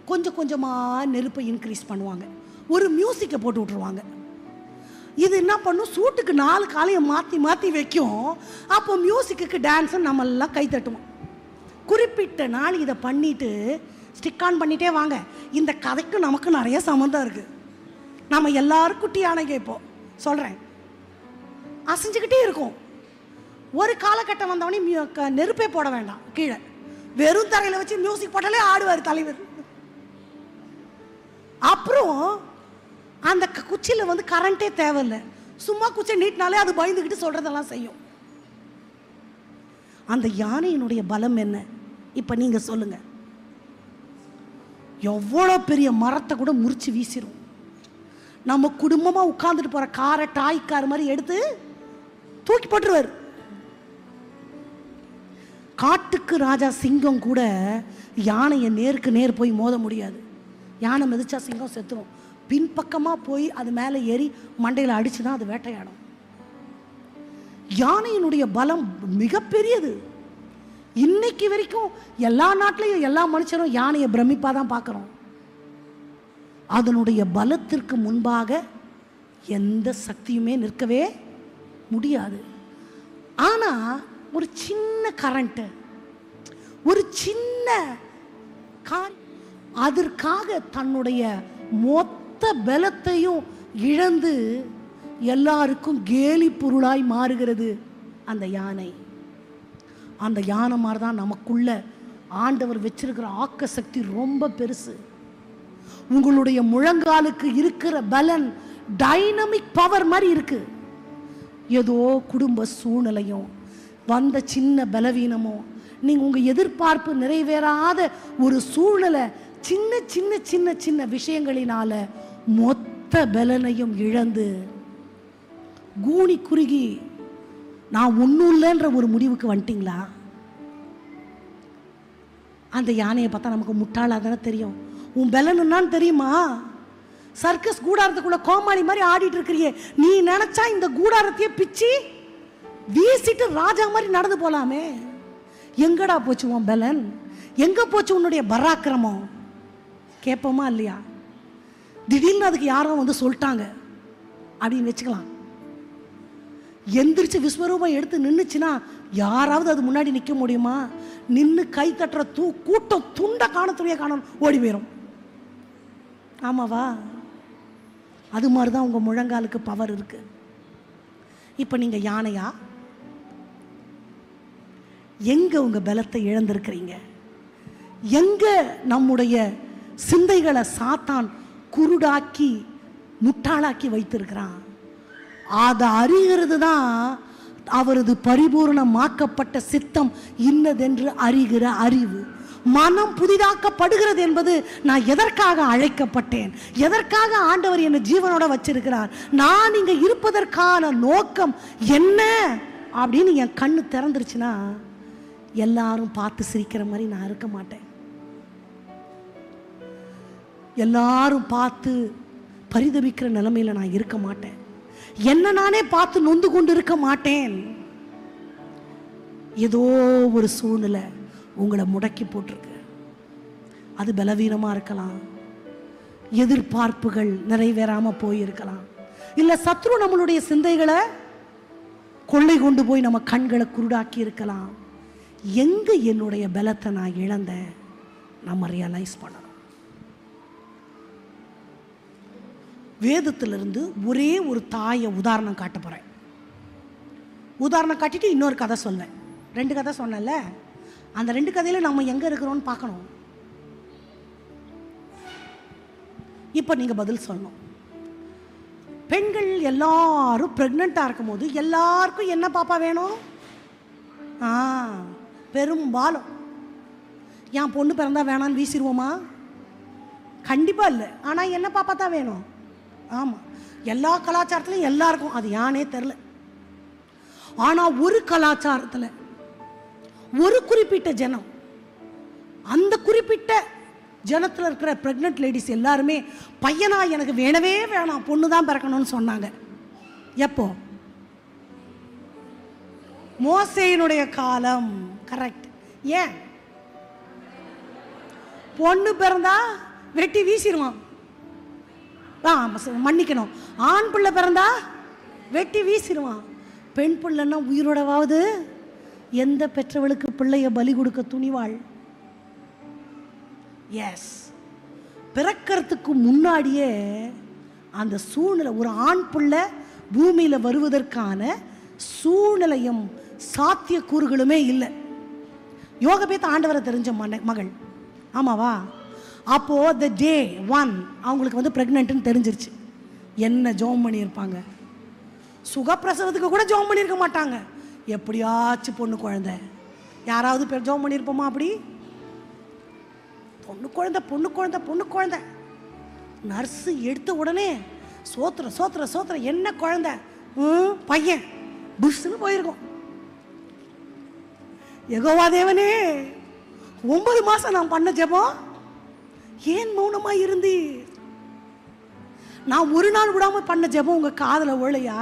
கொஞ்சம் கொஞ்சமாக நெருப்பை இன்க்ரீஸ் பண்ணுவாங்க, ஒரு மியூசிக்கை போட்டு விட்ருவாங்க. இது என்ன பண்ணும்? சூட்டுக்கு 4 காலையை மாற்றி மாற்றி வைக்கும். அப்போ மியூசிக்கு டான்ஸும் நம்ம எல்லாம் கை தட்டுவோம். குறிப்பிட்ட நாள் இதை பண்ணிவிட்டு ஸ்டிக் ஆன் பண்ணிகிட்டே வாங்க. இந்த கதைக்கு நமக்கு நிறைய சம்மந்தம் இருக்குது. நம்ம எல்லாரும் குட்டி யானைங்க இப்போ சொல்கிறேன் அசைஞ்சுக்கிட்டே இருக்கும். ஒரு காலகட்டம் வந்தவொடனே நெருப்பே போட வேண்டாம், கீழே வெறும் தரையில் வச்சு மியூசிக் போட்டாலே ஆடுவார் தலைவர். அப்புறம் அந்த குச்சியில் வந்து கரண்ட்டே தேவையில்லை, சும்மா குச்சி நீட்டினாலே அது பயந்துக்கிட்டு சொல்கிறதெல்லாம் செய்யும். அந்த யானையினுடைய பலம் என்ன? இப்போ நீங்கள் சொல்லுங்க. எவ்வளோ பெரிய மரத்தை கூட முறிச்சு வீசிடும். நம்ம குடும்பமாக உட்காந்துட்டு போகிற காரை டாய் கார் மாதிரி எடுத்து தூக்கி போட்டுருவார். காட்டுக்கு ராஜா சிங்கம் கூட யானையை நேருக்கு நேர் போய் மோத முடியாது. யானை மிதிச்சா சிங்கம் செத்துரும். பின்பக்கமாக போய் அது மேலே ஏறி மண்டையில் அடித்து தான் அது வேட்டையாடும். யானையினுடைய பலம் மிகப்பெரியது. இன்னைக்கு வரைக்கும் எல்லா நாட்டிலையும் எல்லா மனுஷரும் யானையை பிரமிப்பாக தான் பார்க்குறோம். அதனுடைய பலத்திற்கு முன்பாக எந்த சக்தியுமே நிற்கவே முடியாது. ஆனால் ஒரு சின்ன கரண்ட்டு, ஒரு சின்ன அதற்காக தன்னுடைய மொத்த பலத்தையும் இழந்து எல்லாருக்கும் கேலி பொருளாய் மாறுகிறது அந்த யானை. அந்த யானை மாதிரி தான் நமக்குள்ள ஆண்டவர் வச்சிருக்கிற ஆக்க சக்தி ரொம்ப பெருசு. உங்களுடைய முழங்காலுக்கு இருக்கிற பலன் டைனமிக் பவர் மாதிரி இருக்கு. ஏதோ குடும்ப சூழ்நிலையும் வந்த சின்ன பலவீனமோ, நீங்கள் உங்கள் எதிர்பார்ப்பு நிறைவேறாத ஒரு சூழ்நிலை, சின்ன சின்ன சின்ன சின்ன விஷயங்களினால மொத்த பலனையும் இழந்து கூனி குறுகி நான் ஒன்றும் இல்லைன்ற ஒரு முடிவுக்கு வந்துட்டீங்களா? அந்த யானையை பார்த்தா நமக்கு முட்டாளாக தானே தெரியும். உன் பலன் என்னான்னு தெரியுமா? சர்க்கஸ் கூடாரத்துக்குள்ள கோமாளி மாதிரி ஆடிட்டு இருக்கிறியே, நீ நினைச்சா இந்த கூடாரத்தையே பிச்சு வீசிட்டு ராஜா மாதிரி நடந்து போலாமே. எங்கடா போச்சு உன் பலன்? எங்க போச்சு உன்னுடைய பராக்கிரமம்? கேட்போமா இல்லையா? திடீர்னு அதுக்கு யாரும் வந்து சொல்லிட்டாங்க அப்படின்னு வச்சுக்கலாம். எந்திரிச்சு விஸ்வரூபம் எடுத்து நின்றுச்சுன்னா யாராவது அது முன்னாடி நிற்க முடியுமா? நின்று கை தட்டுற கூட்டம் துண்ட காணத்துடைய காணும் ஓடி போயிடும். ஆமாவா? அது மாதிரி தான் உங்கள் முழங்காலுக்கு பவர் இருக்கு. இப்போ நீங்கள் யானையா? எங்க உங்க பலத்தை இழந்திருக்கிறீங்க? எங்க நம்முடைய சிந்தைகளை சாத்தான் குருடாக்கி முட்டாளாக்கி வைத்திருக்கிறான்? அதை அறிகிறது தான் அவரது பரிபூர்ணமாக்கப்பட்ட சித்தம் இன்னதென்று அறிகிற அறிவு. மனம் புதிதாக்கப்படுகிறது என்பது நான் எதற்காக அழைக்கப்பட்டேன், எதற்காக ஆண்டவர் என்னை ஜீவனோட வச்சிருக்கிறார், நான் இங்க இருப்பதற்கான நோக்கம் என்ன அப்படின்னு என் கண்ணு திறந்துருச்சுன்னா எல்லாரும் பார்த்து சிரிக்கிற மாதிரி நான் இருக்க மாட்டேன். எல்லாரும் பார்த்து பரிதபிக்கிற நிலைமையில நான் இருக்க மாட்டேன். என்ன நானே பார்த்து நொந்து கொண்டு இருக்க மாட்டேன். ஏதோ ஒரு சூழ்நிலை உங்களை முடக்கி போட்டிருக்கு. அது பலவீனமா இருக்கலாம், எதிர்பார்ப்புகள் நிறைவேறாம போயிருக்கலாம், இல்ல சத்ரு நம்மளுடைய சிந்தைகளை கொள்ளை கொண்டு போய் நம்ம கண்களை குருடாக்கி இருக்கலாம். எங்க என்னுடைய பலத்தை நான் இழந்தேன் நம்ம ரியலைஸ் பண்ணணும். வேதத்திலிருந்து ஒரே ஒரு தாயை உதாரணம் காட்ட போறேன். உதாரணம் காட்டிட்டு இன்னொரு கதை சொல்வேன். 2 கதை சொன்னேன்ல, அந்த 2 கதையில நம்ம எங்க இருக்கிறோம்னு பார்க்கணும். இப்போ நீங்க பதில் சொல்லணும். பெண்கள் எல்லாரும் பிரெக்னெண்டா இருக்கும் போது எல்லாருக்கும் என்ன பாப்பா வேணும்? பெரும்பாலும் என் பொண்ணு பிறந்தா வேணான்னு வீசிடுவோமா? கண்டிப்பா இல்லை. ஆனா என்ன பாப்பா தான் வேணும். ஆமா, எல்லா கலாச்சாரத்திலையும் எல்லாருக்கும் அது யானே தெரியல. ஆனா ஒரு கலாச்சாரத்தில் ஒரு குறிப்பிட்ட ஜனம், அந்த குறிப்பிட்ட ஜனத்தில் இருக்கிற பிரெக்னென்ட் லேடிஸ் எல்லாருமே பையனா எனக்கு வேணவே வேணாம், பொண்ணு தான் பிறக்கணும்னு சொன்னாங்க. எப்போ? மோசேயினுடைய காலம். கரெக்ட். ஏன்? பொண்ணு பிறந்தா வெட்டி வீசிடுவான். மன்னிக்கணும், ஆண் பிள்ளை பிறந்தா வெட்டி வீசிடுவான். பெண் பிள்ளைன்னா உயிரோடவாவது எந்த பெற்றவளுக்கு பிள்ளைய பலி கொடுக்க துணிவாள்? எஸ், பிறக்கிறதுக்கு முன்னாடியே அந்த சூழ்நிலை, ஒரு ஆண் பிள்ளை பூமியில் வருவதற்கான சூழ்நிலையும் சாத்தியக்கூறுகளுமே இல்லை. யோகபேத் ஆண்டவரை தெரிஞ்ச மகள். ஆமாவா? அப்போ த டே 1 அவங்களுக்கு வந்து பிரெக்னென்ட்னு தெரிஞ்சிருச்சு. என்ன ஜோம் பண்ணியிருப்பாங்க? சுகப்பிரசவத்துக்கு கூட ஜோம் பண்ணியிருக்க மாட்டாங்க. எப்படியாச்சும் பொண்ணு குழந்தை, யாராவது பேர் ஜெபம் பண்ணியிருப்போமா அப்படி? பொண்ணு குழந்தை பொண்ணு குழந்தை பொண்ணு குழந்தை. நர்ஸு எடுத்த உடனே சோத்திரம் சோத்திரம் சோத்திரம், என்ன குழந்தை? பையன். புஷ்னு போயிருக்கோம். யெகோவா தேவனே, 9 மாசம் நான் பண்ண ஜெபம் ஏன் மௌனமா இருந்தி? நான் ஒரு நாள் விடாம பண்ண ஜெபம் உங்க காதுல விழலையா?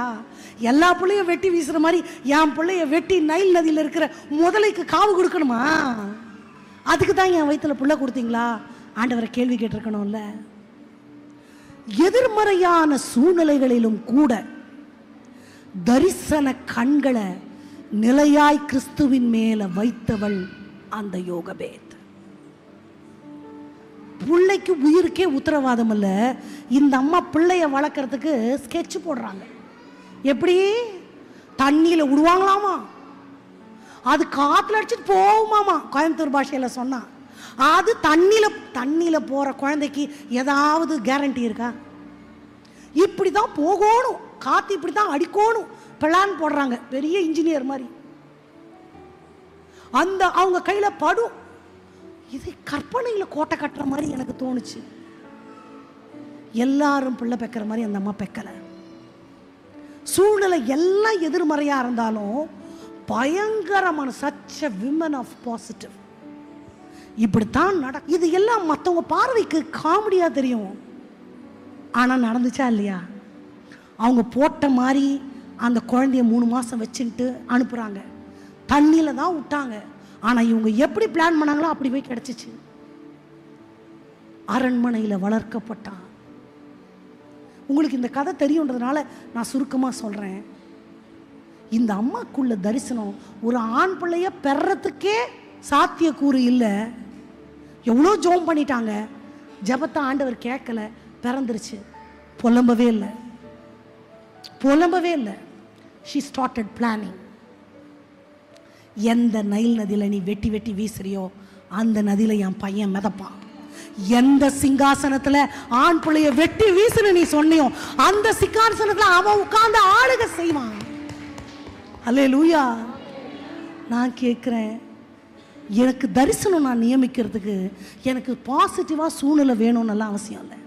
எல்லா பிள்ளையும் வெட்டி வீசுற மாதிரி என் பிள்ளைய வெட்டி நைல் நதியில் இருக்கிற முதலைக்கு காவு கொடுக்கணுமா? அதுக்கு தான் என் வயிற்றுல புள்ள கொடுத்தீங்களா? ஆண்டவரை கேள்வி கேட்டிருக்கணும்ல. எதிர்மறையான சூழ்நிலைகளிலும் கூட தரிசன கண்களை நிலையாய் கிறிஸ்துவின் மேல வைத்தவள் அந்த யோகபேத். பிள்ளைக்கு உயிருக்கே உத்தரவாதம் இல்ல. இந்த அம்மா பிள்ளைய வளர்க்கறதுக்கு ஸ்கெட்ச் போடுறாங்க. எப்படி? தண்ணியில விடுவாங்களாமா, அது காத்துல அடிச்சுட்டு போகுமாமா. கோயம்புத்தூர் பாஷையில சொன்னா அது தண்ணியில போற குழந்தைக்கு ஏதாவது கேரண்டி இருக்கா? இப்படிதான் போகணும், காத்து இப்படிதான் அடிக்கணும், பிளான் போடுறாங்க. பெரிய இன்ஜினியர் மாதிரி அந்த அவங்க கையில படும். இது கற்பனையில கோட்டை கட்டுற மாதிரி எனக்கு தோணுச்சு. எல்லாரும் பிள்ளை பெக்கிற மாதிரி அந்த அம்மா பெக்கல. சூழ்நிலை எல்லாம் எதிர்மறையா இருந்தாலும் பயங்கரமான such a women of positive. இப்படித்தான் இது எல்லாம் மற்றவங்க பார்வைக்கு காமெடியா தெரியும். ஆனா நடந்துச்சா இல்லையா? அவங்க போட்ட மாதிரி அந்த குழந்தைய 3 மாசம் வச்சுட்டு அனுப்புறாங்க. தண்ணியில தான் விட்டாங்க. ஆனா இவங்க எப்படி பிளான் பண்ணாங்களோ அப்படி போய் கிடைச்சிச்சு. அரண்மனையில வளர்க்கப்பட்டான். உங்களுக்கு இந்த கதை தெரியுன்றதுனால நான் சுருக்கமா சொல்றேன். இந்த அம்மாக்குள்ள தரிசனம் ஒரு ஆண் பிள்ளைய பெறறதுக்கே சாத்தியக்கூறு இல்லை. எவ்வளோ ஜெபம் பண்ணிட்டாங்க, ஜெபத்தை ஆண்டவர் கேட்கல, பிறந்துருச்சு. புலம்பவே இல்லை, புலம்பவே இல்லை. she started planning. எந்த நைல் நதியில நீ வெட்டி வெட்டி வீசுறியோ அந்த நதியில என் பையன் மிதப்பான். எந்த சிங்காசனத்துல ஆண் பிள்ளைய வெட்டி வீசுன்னு நீ சொன்னியோ அந்த சிங்காசனத்துல அவன் உட்கார்ந்து ஆளுக செய்வான். அல்லேலூயா. நான் கேட்கிறேன், எனக்கு தரிசனம் நான் நியமிக்கிறதுக்கு எனக்கு பாசிட்டிவா சூழ்நிலை வேணும்னு அவசியம் இல்லை.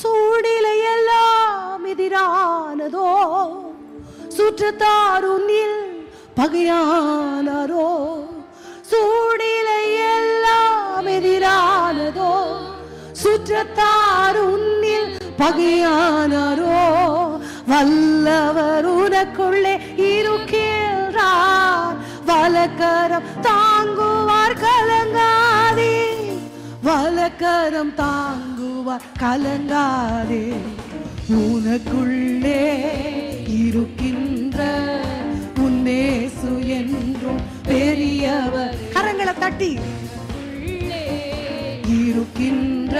சூழ்நிலை எல்லாம் எதிரானதோ, சுற்றத்தார் உன்னில் பகையானாரோ. சூழ்நிலை எல்லாம் எதிரானதோ, சுற்றத்தார் உன்னில் பகையானாரோ. வல்லவர் உனக்குள்ளே இருக்கிறார், வலக்கரம் தாங்குவார் கலங்காதே, வலக்கரம் தாங்குவார் கலங்காதே. உனக்குள்ளே இருக்கின்ற உன்னேசு என்றும் பெரியவர். கரங்களை தட்டி, இருக்கின்ற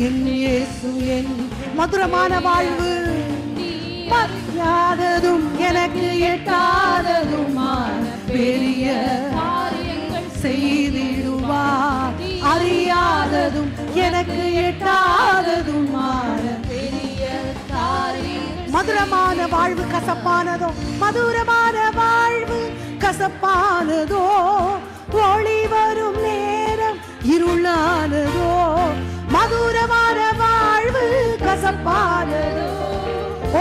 என் இயேசு என் மதுரமான வாழ்வு, மறியாததும் எனக்கு எட்டாததுமான பெரிய செய்திடுவார். அறியாததும் எனக்கு எட்டாததுமான பெரிய மதுரமான வாழ்வு கசப்பானதோ, மதுரமான வாழ்வு கசப்பானதோ. ஒளி வரும் நேரம் இருளானதோ, மதுரமான வாழ்வு கசப்பானதோ.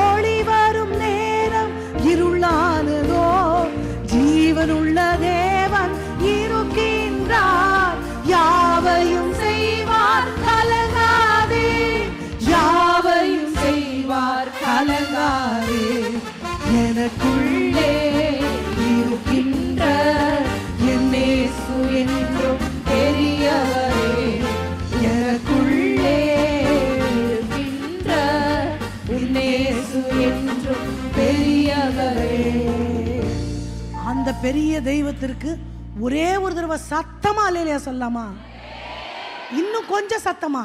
ஒளி வரும் நேரம் இருளானதோ, ஜீவனுள்ள தேவன் இருக்கின்றார், யாவையும் செய்வார் கலங்காதே, யாவையும் செய்வார் கலங்காதே. எனக்குள்ளே இருக்கின்ற என் இயேசு என்றும் பெரியவரே, எனக்குள்ளே இருக்கின்ற என் இயேசு என்றும் பெரியவரே. அந்த பெரிய தெய்வத்திற்கு ஒரே ஒரு தடவை சத்தமா அல்லேலூயா சொல்லலாமா? இன்னும் கொஞ்சம் சத்தமா?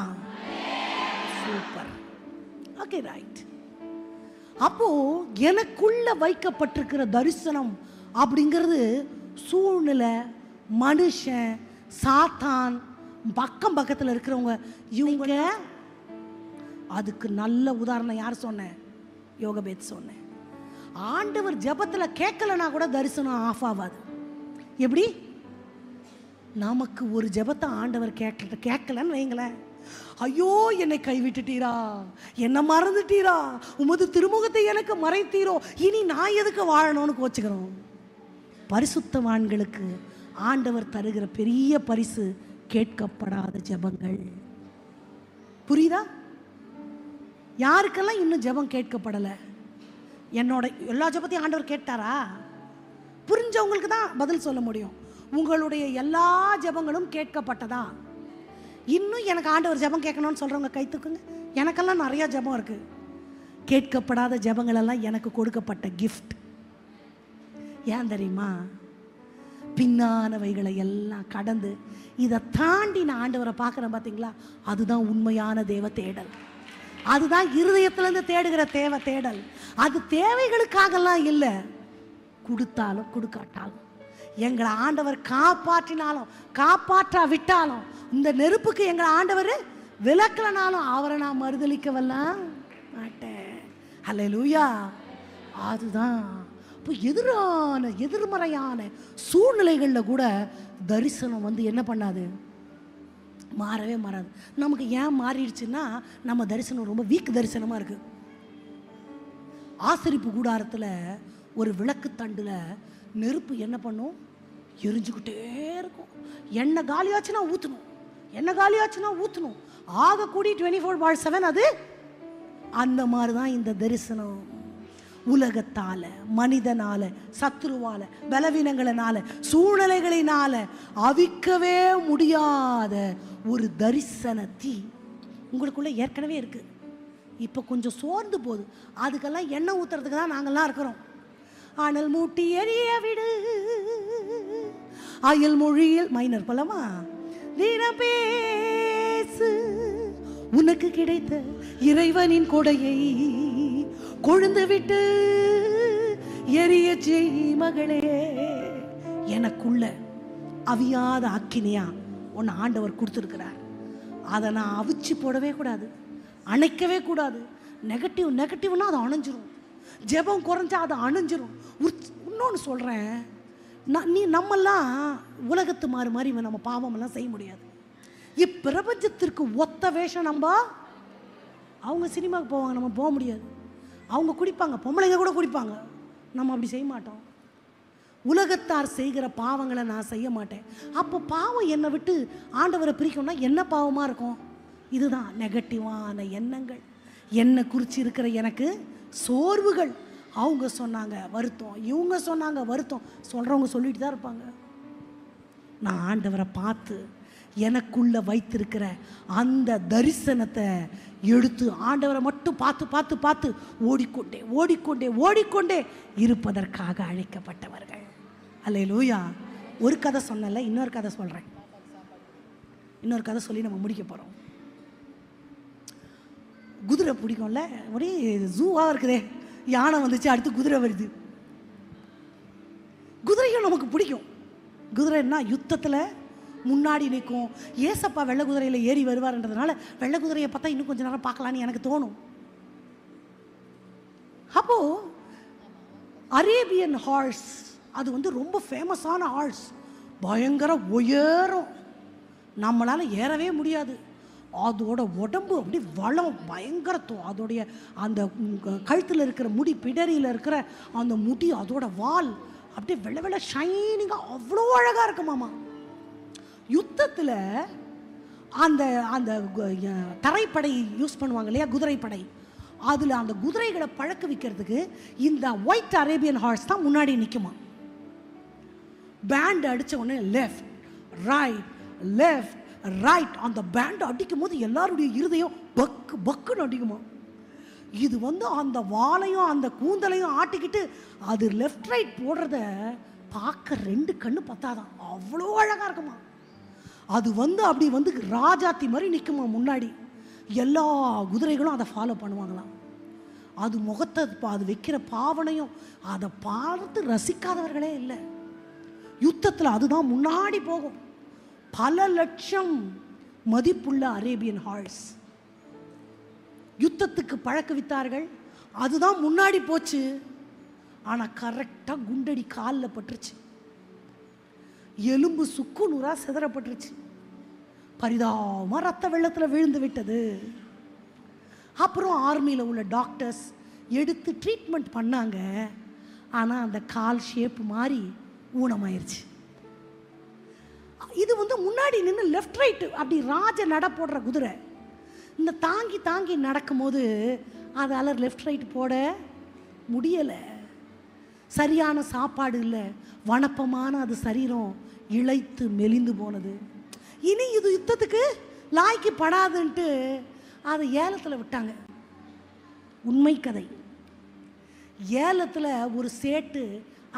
சூப்பர். Okay, right. அப்போ எனக்குள்ள வைக்கப்பட்டிருக்கிற தரிசனம் அப்படிங்கிறது சூழ்நிலை, மனுஷன், சாத்தான், பக்கத்துல இருக்கிறவங்க, இவங்க அதுக்கு நல்ல உதாரணம் யார் சொன்னேன்? யோகபேத் சொன்னேன். ஆண்டவர் ஜெபத்துல கேட்கலனா கூட தரிசனம் ஆஃப் ஆகாது. எப்படி? நமக்கு ஒரு ஜெபத்தை ஆண்டவர் கேட்கலன்னு வைங்களேன், ஐயோ என்னை கைவிட்டுட்டீரா, என்னை மறந்துட்டீரா, உமது திருமுகத்தை எனக்கு மறைத்தீரோ, இனி நான் எதுக்கு வாழணும்னு கோச்சுக்கிறோம். பரிசுத்தவான்களுக்கு ஆண்டவர் தருகிற பெரிய பரிசு கேட்கப்படாத ஜெபங்கள். புரியுதா? யாருக்கெல்லாம் இன்னும் ஜெபம் கேட்கப்படலை? என்னோட எல்லா ஜெபத்தையும் ஆண்டவர் கேட்டாரா? புரிஞ்சவங்களுக்கு தான் பதில் சொல்ல முடியும். உங்களுடைய எல்லா ஜெபங்களும் கேட்கப்பட்டதா? இன்னும் எனக்கு ஆண்டவர் ஜெபம் கேட்கணும்னு சொல்கிறவங்க கை தூக்குங்க. எனக்கெல்லாம் நிறையா ஜெபம் இருக்குது. கேட்கப்படாத ஜெபங்களெல்லாம் எனக்கு கொடுக்கப்பட்ட கிஃப்ட். ஏன் தெரியுமா? பின்னானவைகளை எல்லாம் கடந்து இதை தாண்டி நான் ஆண்டவரை பார்க்குறேன் பார்த்தீங்களா, அதுதான் உண்மையான தேவ தேடல். அதுதான் இருதயத்திலேருந்து தேடுகிற தேடல். அது தேவைகளுக்காகலாம் இல்லை, கொடுத்தாலும் கொடுக்காட்டாலும், எங்களை ஆண்டவர் காப்பாற்றினாலும் காப்பாற்றா விட்டாலும், இந்த நெருப்புக்கு எங்களை ஆண்டவர் விலக்கலனாலும் அவரை நான் மறுதலிக்கவெல்லாம் மாட்டேன். அல்லேலூயா. அதுதான் இப்போ எதிர்மறையான சூழ்நிலைகளில் கூட தரிசனம் வந்து என்ன பண்ணாது? மாறவே மாறாது. நமக்கு ஏன் மாறிடுச்சுன்னா, நம்ம தரிசனம் ரொம்ப வீக் தரிசனமாக இருக்குது. ஆசரிப்பு கூடாரத்தில் ஒரு விளக்கு தண்டில் நெருப்பு என்ன பண்ணும்? எரிஞ்சுக்கிட்டே இருக்கும். எண்ணெய் காலியாச்சுன்னா ஊற்றணும், எண்ணெய் காலியாச்சுன்னா ஊற்றணும். ஆக கூடி 24/7 அது. அந்த மாதிரி தான் இந்த தரிசனம். உலகத்தால், மனிதனால, சத்துருவால, பலவீனங்களினால, சூழ்நிலைகளினால அவிக்கவே முடியாத ஒரு தரிசன தீ உங்களுக்குள்ள ஏற்கனவே இருக்கு. இப்போ கொஞ்சம் சோர்ந்து போகுது. அதுக்கெல்லாம் எண்ணெய் ஊற்றுறதுக்கு தான் நாங்கள்லாம் இருக்கிறோம். அனல் மூட்டி எரிய விடு, அயல் மொழியில் மைனர் பலமா தினம் பேசு, உனக்கு கிடைத்த இறைவனின் கொடையை கொழுந்து விட்டு எரிய செய் மகளே. எனக்குள்ள அவியாத அக்கினியா ஒன்று ஆண்டவர் கொடுத்துருக்கிறார். அதை நான் அவிச்சு போடவே கூடாது, அணைக்கவே கூடாது. நெகட்டிவ்னா அது அணைஞ்சிரும். ஜெபம் குறைஞ்சா அது அணைஞ்சிரும். இன்னொன்று சொல்கிறேன், நம்மெல்லாம் உலகத்து மாதிரி நம்ம பாவமெல்லாம் செய்ய முடியாது. இப்பிரபஞ்சத்திற்கு ஒத்த வேஷம். அவங்க சினிமாவுக்கு போவாங்க, நம்ம போக முடியாது. அவங்க குடிப்பாங்க, பொம்பளைங்க கூட குடிப்பாங்க, நம்ம அப்படி செய்ய மாட்டோம். உலகத்தார் செய்கிற பாவங்களை நான் செய்ய மாட்டேன். அப்போ பாவம் என்னை விட்டு ஆண்டவரை பிரிக்கணும்னா என்ன பாவமாக இருக்கும்? இதுதான் நெகட்டிவான எண்ணங்கள், என்னை குறித்து இருக்கிற எனக்கு சோர்வுகள். அவங்க சொன்னாங்க வருத்தம், இவங்க சொன்னாங்க வருத்தம், சொல்கிறவங்க சொல்லிட்டு தான் இருப்பாங்க. நான் ஆண்டவரை பார்த்து எனக்குள்ள வைத்திருக்கிற அந்த தரிசனத்தை எடுத்து ஆண்டவரை மட்டும் பார்த்து பார்த்து பார்த்து ஓடிக்கொண்டே ஓடிக்கொண்டே ஓடிக்கொண்டே இருப்பதற்காக அழைக்கப்பட்டவர்கள். அல்லேலூயா. ஒரு கதை சொன்னல, இன்னொரு கதை சொல்கிறேன். இன்னொரு கதை சொல்லி நம்ம முடிக்க போகிறோம். குதிரை பிடிக்கும்ல, ஒரே ஜூவாக இருக்குதே. யானை வந்துச்சு, அடுத்து குதிரை வருது. குதிரையும் நமக்கு பிடிக்கும். குதிரைன்னா யுத்தத்தில் முன்னாடி நிற்கும். ஏசப்பா வெள்ளை குதிரையில் ஏறி வருவார்ன்றதுனால வெள்ளை குதிரையை பார்த்தா இன்னும் கொஞ்சம் நேரம் பார்க்கலான்னு எனக்கு தோணும். அப்போ அரேபியன் ஹார்ஸ் அது வந்து ரொம்ப ஃபேமஸான ஹார்ஸ். பயங்கர உயரம், நம்மளால் ஏறவே முடியாது. அதோட உடம்பு அப்படி வளம் பயங்கரத்துவம். அதோடைய அந்த கழுத்தில் இருக்கிற முடி, பிடரியில் இருக்கிற அந்த முடி, அதோட வால் அப்படியே வெள்ளை வெள்ளை ஷைனிங்காக அவ்வளோ அழகாக இருக்குமாமா. யுத்தத்தில் அந்த அந்த தரைப்படை யூஸ் பண்ணுவாங்க இல்லையா, குதிரைப்படை. அதில் அந்த குதிரைகளை பழக்க வைக்கிறதுக்கு இந்த ஒயிட் அரேபியன் ஹார்ஸ் தான் முன்னாடி நிற்குமா. பேண்ட் அடித்த உடனே லெஃப்ட் ரைட் லெஃப்ட் ரைட், அந்த பேண்ட் அடிக்கும் போது எல்லாருடைய இருதயம் பக்கு பக்குன்னு அடிக்குமா. இது வந்து அந்த வாலையும் அந்த கூந்தலையும் ஆட்டிக்கிட்டு அது லெஃப்ட் ரைட் போடுறத பார்க்க 2 கண்ணு பத்தாதான், அவ்வளோ அழகாக இருக்குமா. அது வந்து அப்படி வந்து ராஜாத்தி மாதிரி நிற்குமா முன்னாடி. எல்லா குதிரைகளும் அதை ஃபாலோ பண்ணுவாங்களாம். அது முகத்தை அது வைக்கிற பாவனையும் அதை பார்த்து ரசிக்காதவர்களே இல்லை. யுத்தத்தில் அதுதான் முன்னாடி போகும். பல லட்சம் மதிப்புள்ள அரேபியன் ஹார்ஸ் யுத்தத்துக்கு பழக்க வித்தார்கள். அதுதான் முன்னாடி போச்சு. ஆனால் கரெக்டாக குண்டடி காலில் பட்டுருச்சு. எலும்பு சுக்கு நூறா சிதறப்பட்டுருச்சு. பரிதாபமாக ரத்த வெள்ளத்தில் விழுந்து விட்டது. அப்புறம் ஆர்மியில் உள்ள டாக்டர்ஸ் எடுத்து ட்ரீட்மெண்ட் பண்ணாங்க. ஆனால் அந்த கால் ஷேப் மாதிரி ஊனமாயிருச்சு. இது முன்னாடி நின்று லெஃப்ட் ரைட்டு அப்படி ராஜ நட போடுற குதிரை. இந்த தாங்கி தாங்கி நடக்கும்போது அதால் லெஃப்ட் ரைட் போட முடியலை. சரியான சாப்பாடு இல்லை, வனப்பமான அது சரீரம் இளைத்து மெலிந்து போனது. இனி இது யுத்தத்துக்கு லாய்க்கு படாதுன்ட்டு அதை ஏலத்தில் விட்டாங்க. உண்மை கதை. ஏலத்தில் ஒரு சேட்டு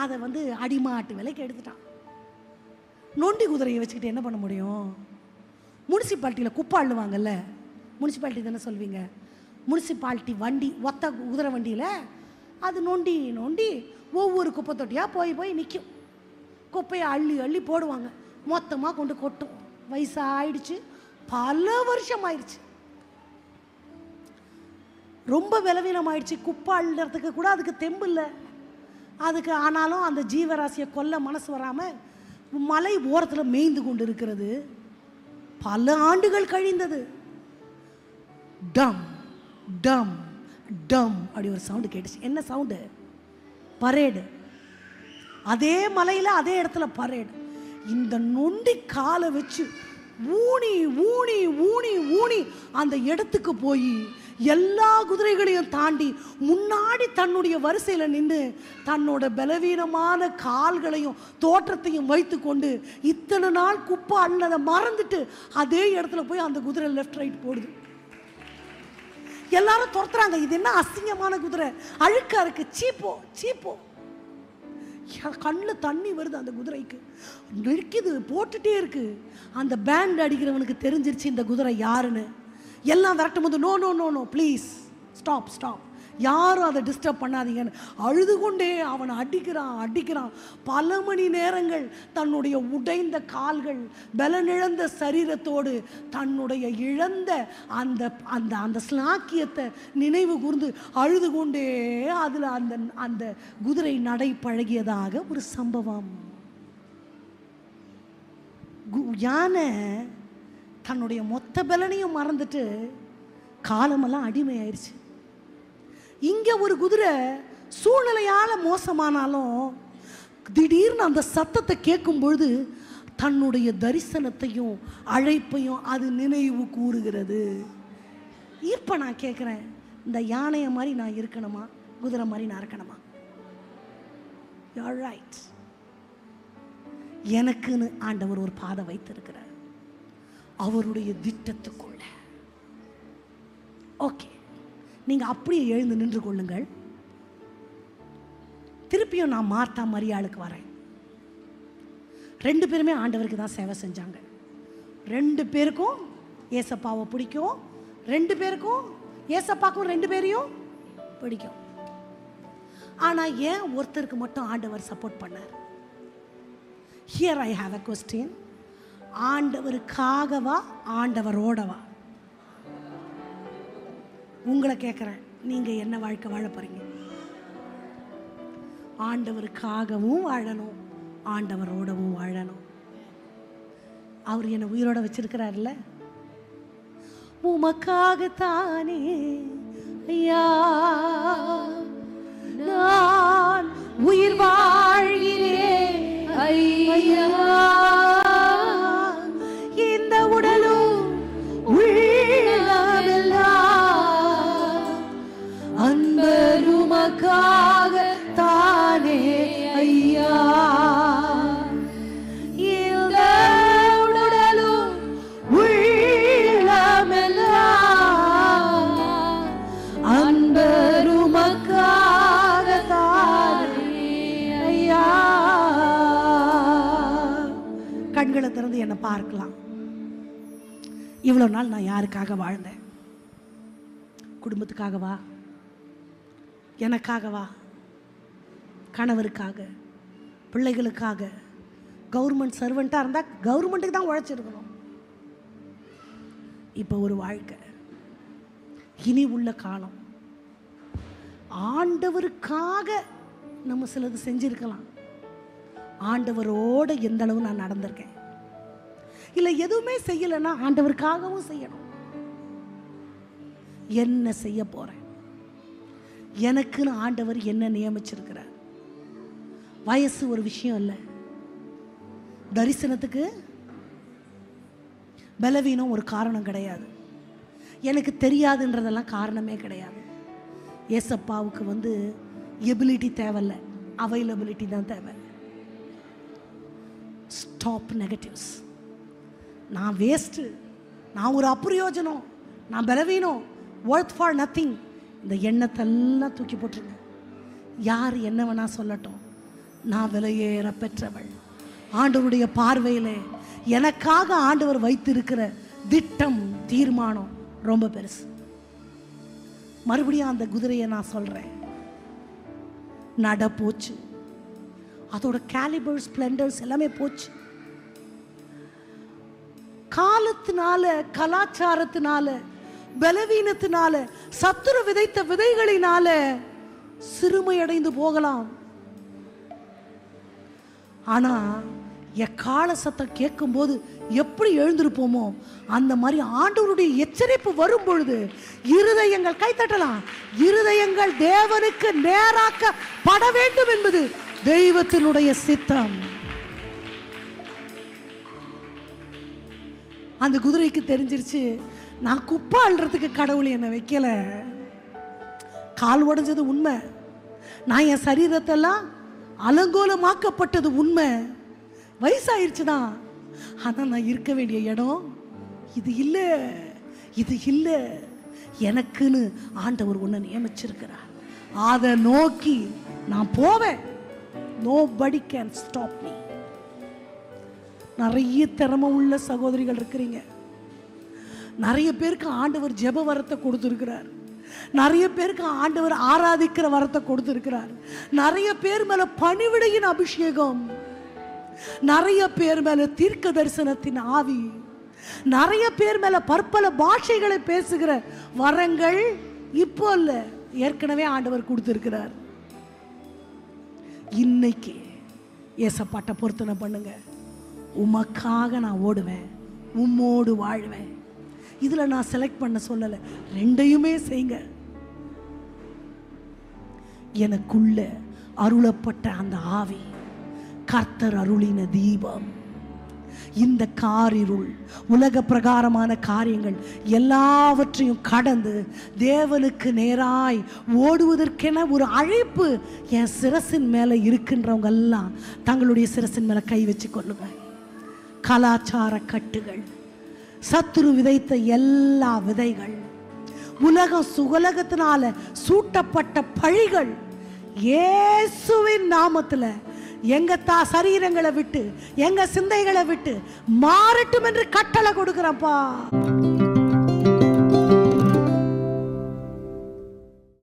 அதை அடிமாட்டு விலைக்கு எடுத்துட்டான். நொண்டி குதிரையை வச்சுக்கிட்டு என்ன பண்ண முடியும்? முனிசிபாலிட்டியில் குப்பை அள்ளுவாங்கல்ல, முனிசிபாலிட்டி தானே சொல்வீங்க, முனிசிபாலிட்டி வண்டி ஒத்த குதிரை வண்டியில் அது நொண்டி நொண்டி ஒவ்வொரு குப்பை தொட்டியாக போய் போய் நிற்கும். குப்பையை அள்ளி அள்ளி போடுவாங்க, மொத்தமாக கொண்டு கொட்டும். வயசாயிடுச்சு, பல வருஷம் ஆயிடுச்சு, ரொம்ப பலவீனம் ஆயிடுச்சு. குப்பை அள்ளுறதுக்கு கூட அதுக்கு தெம்பு இல்லை அதுக்கு. ஆனாலும் அந்த ஜீவராசியை கொல்ல மனசு வராமல் மலை ஓரத்தில் மேய்ந்து கொண்டு இருக்கிறது. பல ஆண்டுகள் கழிந்தது. டம் டம் டம் அப்படி ஒரு சவுண்டு கேட்டுச்சு. என்ன சவுண்டு? பரேடு. அதே மலையில் அதே இடத்துல பரேடு. இந்த நொண்டி காலை வச்சு ஊனி ஊனி ஊனி ஊனி அந்த இடத்துக்கு போய் எல்லா குதிரைகளையும் தாண்டி முன்னாடி தன்னுடைய வரிசையில் நின்று தன்னோட பலவீனமான கால்களையும் தோற்றத்தையும் வைத்து கொண்டு இத்தனை நாள் குப்பை அள்ளதை மறந்துட்டு அதே இடத்துல போய் அந்த குதிரை லெஃப்ட் ரைட் போடுது. எல்லாரும் துரத்துறாங்க. இது என்ன அசிங்கமான குதிரை, அழுக்கா இருக்கு, சீப்போ சீப்போ. கண்ணில் தண்ணி வருது அந்த குதிரைக்கு, நெருக்கிது, போட்டுட்டே இருக்கு. அந்த பேண்ட் அடிக்கிறவனுக்கு தெரிஞ்சிருச்சு இந்த குதிரை யாருன்னு. எல்லாம் விரட்டும் போது no no no no please stop stop, யாரும் அதை டிஸ்டர்ப் பண்ணாதீங்கன்னு அழுது கொண்டே அவனை அடிக்கிறான் அடிக்கிறான். பல மணி நேரங்கள் தன்னுடைய உடைந்த கால்கள், பலனிழந்த சரீரத்தோடு தன்னுடைய இழந்த அந்த அந்த அந்த ஸ்லாக்கியத்தை நினைவு கூர்ந்து அழுது கொண்டே அதில் அந்த அந்த குதிரை நடை பழகியதாக ஒரு சம்பவம். யானை தன்னுடைய மொத்த பலனையும் மறந்துட்டு காலமெல்லாம் அடிமையாயிருச்சு. இங்கே ஒரு குதிரை சூழ்நிலையால் மோசமானாலும் திடீர்னு அந்த சத்தத்தை கேட்கும் பொழுது தன்னுடைய தரிசனத்தையும் அழைப்பையும் அது நினைவு கூறுகிறது. இப்போ நான் கேட்குறேன், இந்த யானையை மாதிரி நான் இருக்கணுமா, குதிரை மாதிரி நான் இருக்கணுமா? You're right. எனக்குன்னு ஆண்டவர் ஒரு பாதை வைத்திருக்கிறார் அவருடைய திட்டத்துக்குள்ள. ஓகே, நீங்கள் அப்படியே எழுந்து நின்று கொள்ளுங்கள். திருப்பியும் நான் மார்த்தா மரியாளுக்கு வரேன். 2 பேருமே ஆண்டவருக்கு தான் சேவை செஞ்சாங்க. 2 பேருக்கும் ஏசப்பாவை பிடிக்கும், 2 பேருக்கும் ஏசப்பாக்கும் 2 பேரையும் பிடிக்கும். ஆனால் ஏன் ஒருத்தருக்கு மட்டும் ஆண்டவர் சப்போர்ட் பண்ணார்? Here I have a question. ஆண்டவருக்காகவா ஆண்டவரோடவா? உங்களை கேட்குறேன், நீங்கள் என்ன வாழ்க்கை வாழ போறீங்க? ஆண்டவருக்காகவும் வாழணும், ஆண்டவரோடவும் வாழணும். அவர் என்னை உயிரோட வச்சிருக்கிறார்ல, உமக்காகத்தானே ஐயா நான் உயிர் வாழ்கிறேன் ஐயா. இந்த உடலும் அன்பருமக்காக தானே ஐயா. இந்த உடலும் உள்ளமெல்லாம் அன்பருமக்காக தானே ஐயா. கண்களை திறந்து என்னை பார்க்கலாம். இவ்வளோ நாள் நான் யாருக்காக வாழ்ந்தேன்? குடும்பத்துக்காகவா, எனக்காகவா, கணவருக்காக, பிள்ளைகளுக்காக? கவர்மெண்ட் சர்வெண்ட்டாக இருந்தால் கவர்மெண்ட்டுக்கு தான் உழைச்சிருக்கணும். இப்போ ஒரு வாழ்க்கை, இனி உள்ள காலம் ஆண்டவருக்காக நம்ம சிலது செஞ்சிருக்கலாம். ஆண்டவரோட எந்த அளவு நான் நடந்திருக்கேன். இல்லை எதுவுமே செய்யலைன்னா ஆண்டவருக்காகவும் செய்யணும். என்ன செய்ய போறேன், எனக்குன்னு ஆண்டவர் என்ன நியமிச்சிருக்கிறார். வயசு ஒரு விஷயம் இல்லை, தரிசனத்துக்கு பலவீனம் ஒரு காரணம் கிடையாது. எனக்கு தெரியாதுன்றதெல்லாம் காரணமே கிடையாது. ஏசப்பாவுக்கு எபிலிட்டி தேவையில்லை, அவைலபிலிட்டி தான் தேவை. Stop negatives. நான் வேஸ்ட்டு, நான் ஒரு அப்பிரயோஜனம், நான் பலவீனம், ஒர்த் ஃபார் நத்திங், இந்த எண்ணத்தெல்லாம் தூக்கி போட்டுருங்க. யார் என்ன வேணா சொல்லட்டும், நான் விலையேற பெற்றவள். ஆண்டவருடைய பார்வையில் எனக்காக ஆண்டவர் வைத்திருக்கிற திட்டம், தீர்மானம் ரொம்ப பெருசு. மறுபடியும் அந்த குதிரையை நான் சொல்கிறேன், நட போச்சு, அதோட கேலிபர் ஸ்ப்ளெண்டர்ஸ் எல்லாமே போச்சு. காலத்தினால, கலாச்சாரத்தினால, பலவீனத்தினால, சத்துரு விதைத்த விதைகளினால சிறுமையடைந்து போகலாம். ஆனா எக்கால சத்தம் கேட்கும் போது எப்படி எழுந்திருப்போமோ அந்த மாதிரி ஆண்டவருடைய எச்சரிப்பு வரும் பொழுது இருதயங்கள் கைத்தட்டலாம். இருதயங்கள் தேவனுக்கு நேராக்கப்பட வேண்டும் என்பது தெய்வத்தினுடைய சித்தம். அந்த குதிரைக்கு தெரிஞ்சிருச்சு, நான் குப்பை அள்ளுறதுக்கு கடவுள் என்னை வைக்கல. கால் உடைஞ்சது உண்மை, நான் என் சரீரத்தெல்லாம் அலங்கோலமாக்கப்பட்டது உண்மை, வயசாயிருச்சு தான். ஆனால் நான் இருக்க வேண்டிய இடம் இது இல்லை, இது இல்லை. எனக்குன்னு ஆண்டவர் ஒன்று நியமிச்சிருக்கிறார், அதை நோக்கி நான் போவேன். Nobody can stop me. நிறைய திறமை உள்ள சகோதரிகள் இருக்கிறீங்க. நிறைய பேருக்கு ஆண்டவர் ஜெப வரத்தை கொடுத்துருக்கிறார். நிறைய பேருக்கு ஆண்டவர் ஆராதிக்கிற வரத்தை கொடுத்துருக்கிறார். நிறைய பேர் மேல பணிவிடையின் அபிஷேகம், நிறைய பேர் மேல தீர்க்க தரிசனத்தின் ஆவி, நிறைய பேர் மேல பற்பல பாஷைகளை பேசுகிற வரங்கள் இப்போ இல்ல, ஏற்கனவே ஆண்டவர் கொடுத்திருக்கிறார். இன்னைக்கு ஏசப்பாட்ட பொருத்தனை பண்ணுங்க. உமக்காக நான் ஓடுவேன், உம்மோடு வாழ்வேன். இதுல நான் செலக்ட் பண்ண சொல்லல, ரெண்டையுமே செய்யுங்க. எனக்குள்ள அருளப்பட்ட அந்த ஆவி கர்த்தர் அருளின தீபம். இந்த காரிருள், உலக பிரகாரமான காரியங்கள் எல்லாவற்றையும் கடந்து தேவனுக்கு நேராய் ஓடுவதற்கென ஒரு அழைப்பு என் சிரசின் மேல இருக்கின்றவங்க எல்லாம் தங்களுடைய சிரசின் மேல கை வச்சு கொள்ளுங்க. கலாச்சார கட்டுகள், சத்துரு விதைத்த எல்லா விதைகள், உலகம் சுகலகத்தினால சூட்டப்பட்ட பழிகள் இயேசுவின் நாமத்துல எங்க சரீரங்களை விட்டு, எங்க சிந்தைகளை விட்டு மாறட்டும் என்று கட்டளை கொடுக்கிறப்பா.